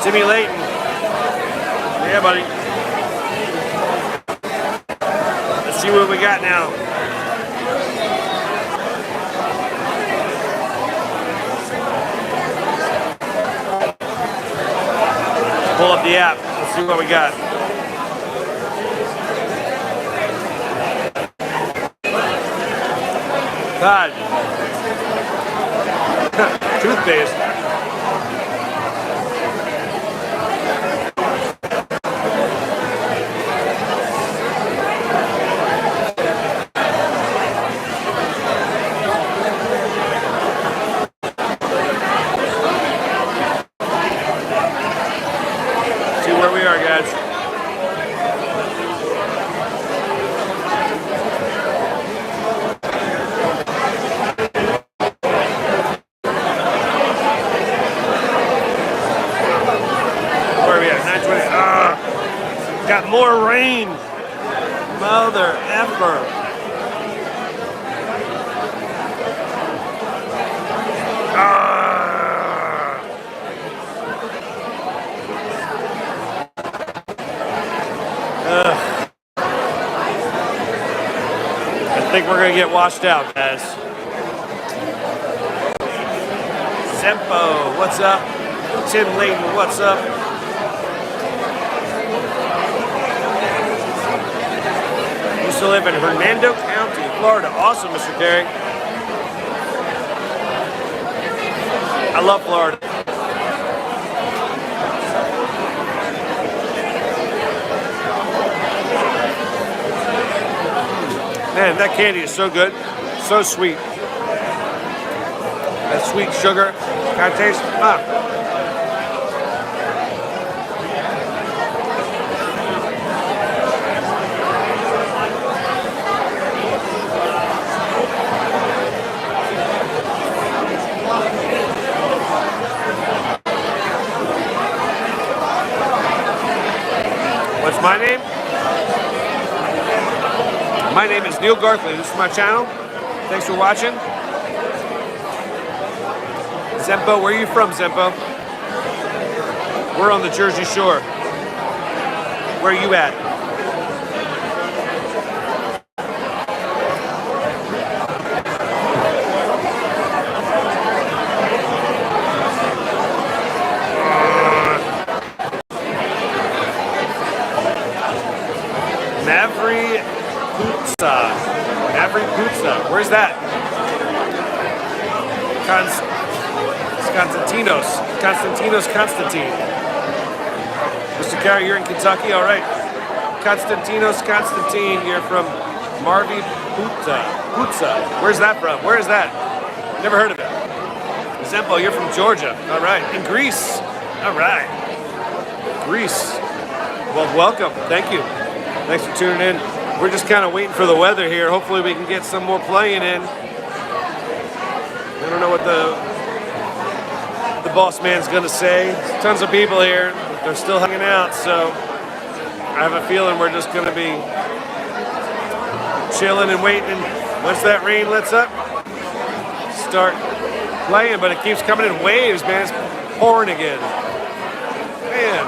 Timmy Layton. Yeah, buddy. Let's see what we got now. Pull up the app. Let's see what we got. God. Toothpaste. See where we are, guys. Got more rain. Mother effer. I think we're gonna get washed out, guys. Zempo, what's up? Tim Layton, what's up? To live in Hernando County, Florida. Awesome, Mr. Carey. I love Florida. Man, that candy is so good. So sweet. I That sweet sugar kind of taste. What's my name? My name is Neil Garthly. This is my channel. Thanks for watching. Zempo, where are you from, Zempo? We're on the Jersey Shore. Where are you at? Mavri Pizza. Where's that? Constantine. Mr. Carey, you're in Kentucky? All right. Constantine, you're from Marvi Pizza. Where's that from? Where is that? Never heard of it. Zempo, you're from Georgia. All right. In Greece. All right. Greece. Well, welcome. Thank you. Thanks for tuning in. We're just kind of waiting for the weather here. Hopefully we can get some more playing in. I don't know what the boss man's gonna say. Tons of people here. They're still hanging out, so I have a feeling we're just gonna be chilling and waiting. And once that rain lets up, start playing. But it keeps coming in waves, man. It's pouring again. Man.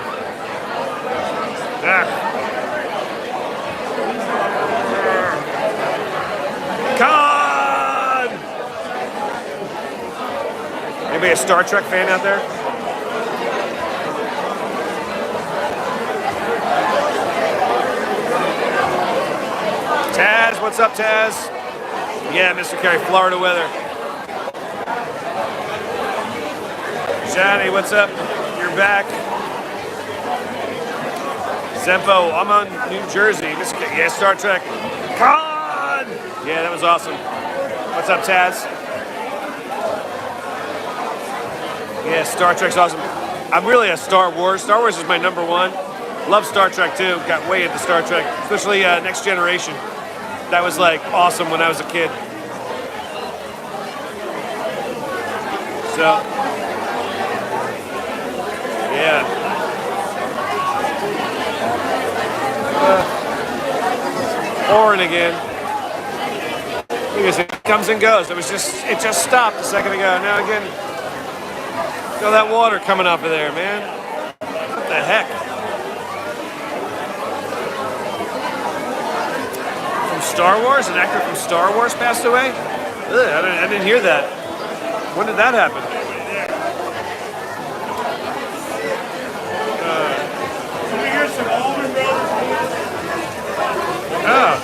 God! Anybody a Star Trek fan out there? Taz, what's up, Taz? Yeah, Mr. Carey, Florida weather. Johnny, what's up? You're back. Zempo, I'm on New Jersey. Yeah, Star Trek. God! Yeah, that was awesome. What's up, Taz? Yeah, Star Trek's awesome. I'm really a Star Wars. Star Wars is my number one. Love Star Trek too. Got way into Star Trek, especially Next Generation. That was like awesome when I was a kid. So, yeah. Pouring again. It comes and goes. It just stopped a second ago. Now again, feel that water coming off of there, man. What the heck? From Star Wars? An actor from Star Wars passed away? Ugh, I didn't hear that. When did that happen? Oh,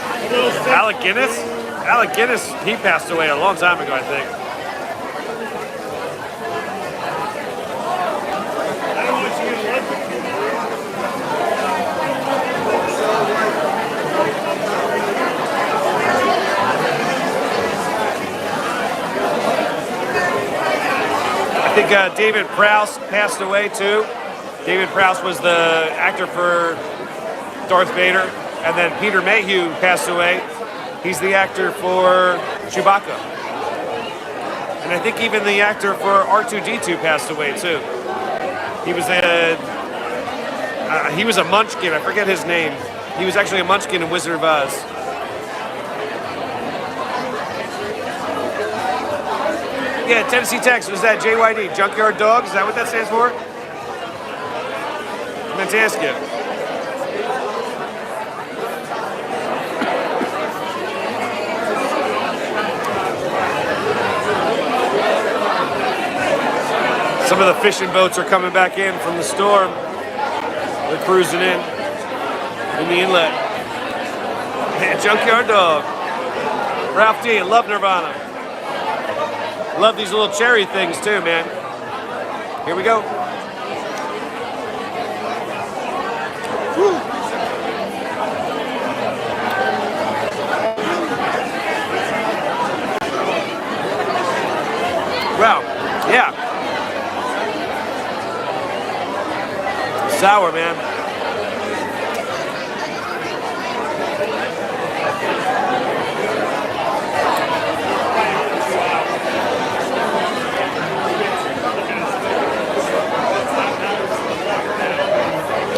Alec Guinness? Alec Guinness, he passed away a long time ago, I think. I think David Prowse passed away too. David Prowse was the actor for Darth Vader. And then Peter Mayhew passed away. He's the actor for Chewbacca. And I think even the actor for R2-D2 passed away too. He was a Munchkin. I forget his name. He was actually a Munchkin in Wizard of Oz. Yeah, Tennessee Tex, was that JYD, Junkyard Dog? Is that what that stands for? I meant to ask you. Some of the fishing boats are coming back in from the storm. They're cruising in the inlet. Man, Junkyard Dog. Ralph D, love Nirvana. Love these little cherry things too, man. Here we go. Woo. Wow. Sour, man.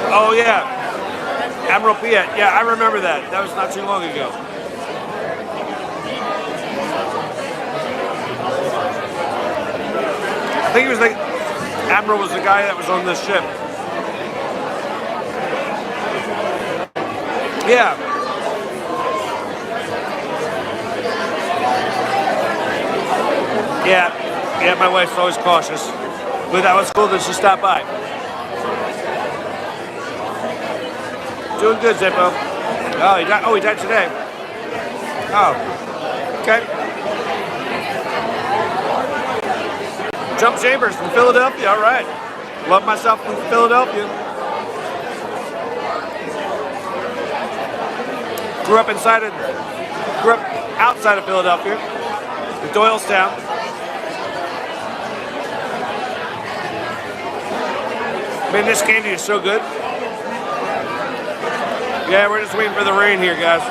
Oh yeah, Admiral Piet. Yeah, I remember that. That was not too long ago. I think he was Admiral was the guy that was on this ship. Yeah. Yeah, my wife's always cautious. But that was cool that she stopped by. Doing good, Zippo. Oh, he died today. Oh, okay. Jump Chambers from Philadelphia. All right. Love myself from Philadelphia. Grew up outside of Philadelphia, in Doylestown. Man, this candy is so good. Yeah, we're just waiting for the rain here, guys.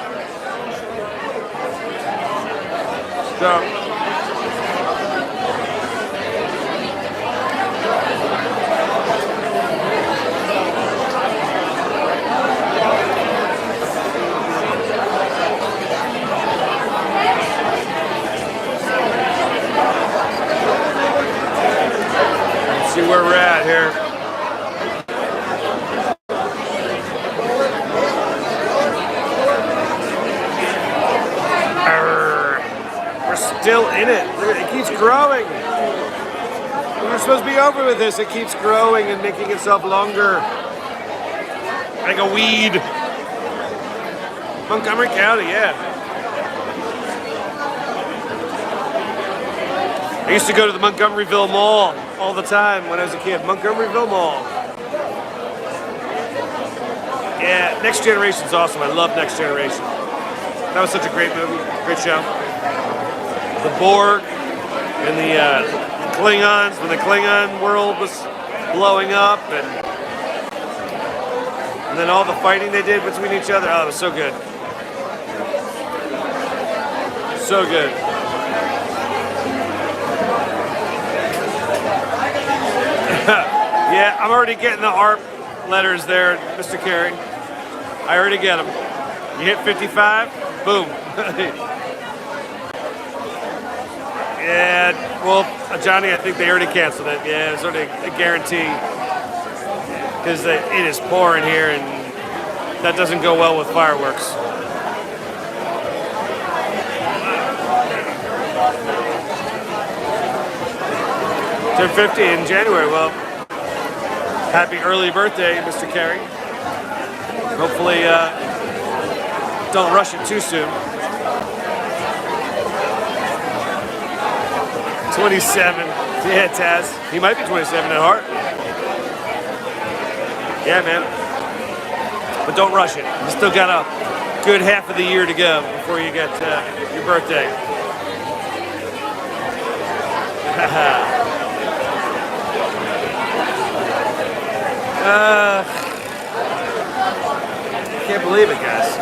So, let's see where we're at here. Still in it. It keeps growing. We're supposed to be over with this. It keeps growing and making itself longer. Like a weed. Montgomery County, yeah. I used to go to the Montgomeryville Mall all the time when I was a kid. Montgomeryville Mall. Yeah, Next Generation's awesome. I love Next Generation. That was such a great movie. Great show. The Borg and the Klingons, when the Klingon world was blowing up, and then all the fighting they did between each other. Oh, it was so good. So good. Yeah, I'm already getting the ARP letters there, Mr. Carey. I already get them. You hit 55, boom. Yeah, well, Johnny, I think they already canceled it. Yeah, it's already a guarantee. Because it is pouring here, and that doesn't go well with fireworks. Turned 50 in January. Well, happy early birthday, Mr. Carey. Hopefully, don't rush it too soon. 27. Yeah, Taz. He might be 27 at heart. Yeah, man. But don't rush it. You still got a good half of the year to go before you get your birthday. Can't believe it, guys.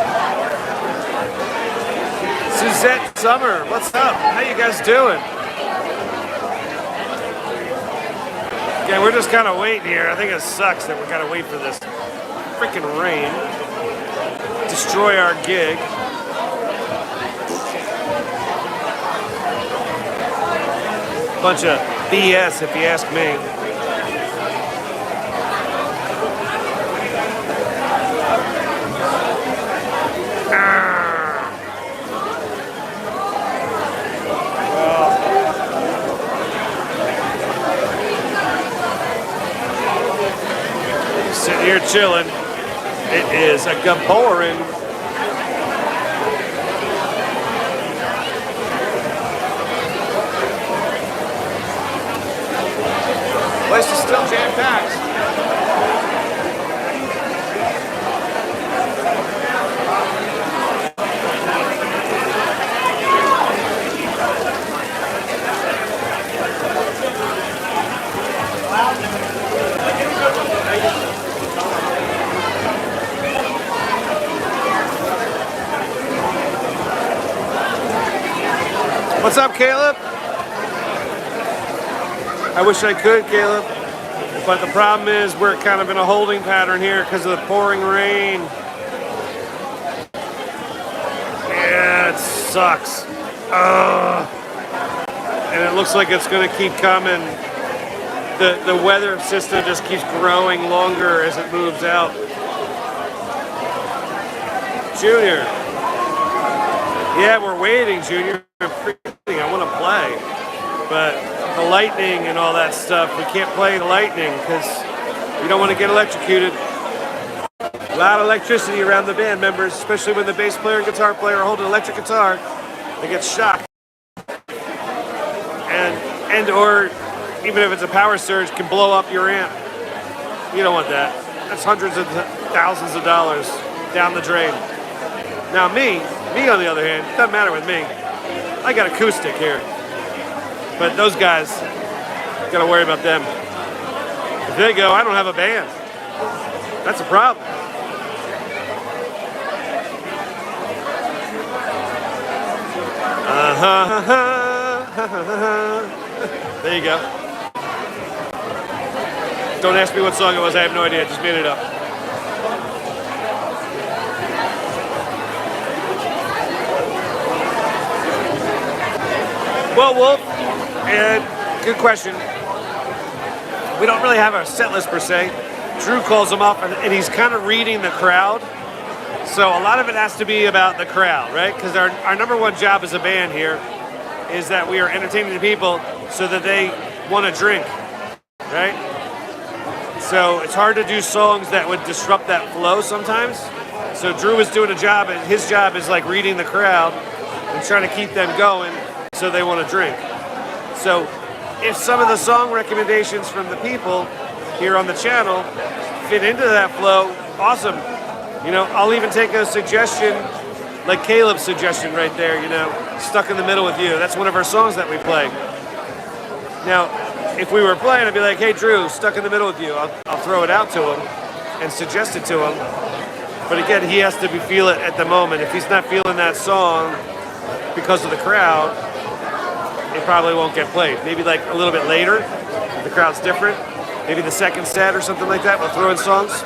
Suzette Summer, what's up? How you guys doing? Yeah, we're just kind of waiting here. I think it sucks that we got to wait for this freaking rain. Destroy our gig. Bunch of BS, if you ask me. Sitting here chilling. It is a pouring. Place is still jam-packed. What's up, Caleb? I wish I could, Caleb. But the problem is we're kind of in a holding pattern here because of the pouring rain. Yeah, it sucks. Ugh. And it looks like it's going to keep coming. The weather system just keeps growing longer as it moves out. Junior. Yeah, we're waiting, Junior. I want to play. But the lightning and all that stuff, we can't play the lightning because we don't want to get electrocuted. A lot of electricity around the band members, especially when the bass player and guitar player are holding an electric guitar. They get shocked. And or even if it's a power surge, can blow up your amp. You don't want that. That's hundreds of thousands of dollars down the drain. Now me on the other hand, it doesn't matter with me. I got acoustic here. But those guys, gotta worry about them. If they go, I don't have a band. That's a problem. There you go. Don't ask me what song it was, I have no idea, I just made it up. Well, Wolf, and good question. We don't really have a set list per se. Drew calls them up and he's kind of reading the crowd. So a lot of it has to be about the crowd, right? Because our number one job as a band here is that we are entertaining the people so that they want to drink, right? So it's hard to do songs that would disrupt that flow sometimes. So Drew is doing a job, and his job is like reading the crowd and trying to keep them going so they want to drink. So if some of the song recommendations from the people here on the channel fit into that flow, awesome. You know, I'll even take a suggestion like Caleb's suggestion right there, you know, Stuck in the Middle with You. That's one of our songs that we play. Now, if we were playing, I'd be like, hey, Drew, Stuck in the Middle with You. I'll throw it out to him and suggest it to him. But again, he has to feel it at the moment. If he's not feeling that song because of the crowd, it probably won't get played. Maybe like a little bit later, the crowd's different. Maybe the second set or something like that, we'll throw in songs.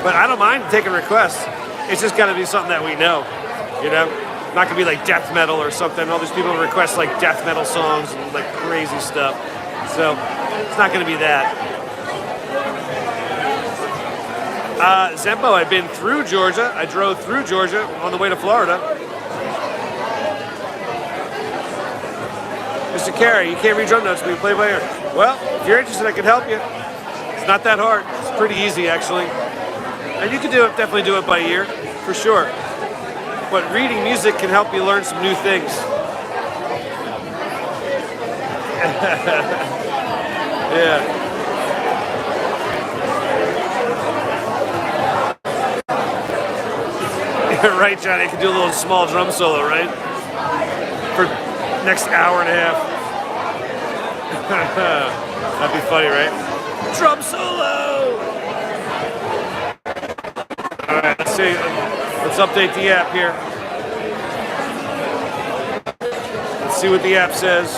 But I don't mind taking requests. It's just got to be something that we know, you know? Not going to be like death metal or something. All these people request like death metal songs and like crazy stuff. So it's not going to be that. Zembo, I've been through Georgia. I drove through Georgia on the way to Florida. Mr. Carey, you can't read drum notes, but you play by ear. Well, if you're interested, I can help you. It's not that hard. It's pretty easy, actually. And you can do it, definitely do it by ear, for sure. But reading music can help you learn some new things. Yeah. You're right, Johnny. I could do a little small drum solo, right? For next hour and a half. That'd be funny, right? Drum solo! Alright, let's see. Let's update the app here. Let's see what the app says.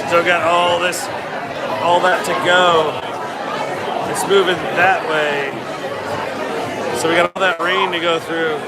Still got all that to go. It's moving that way. So we got all that rain to go through.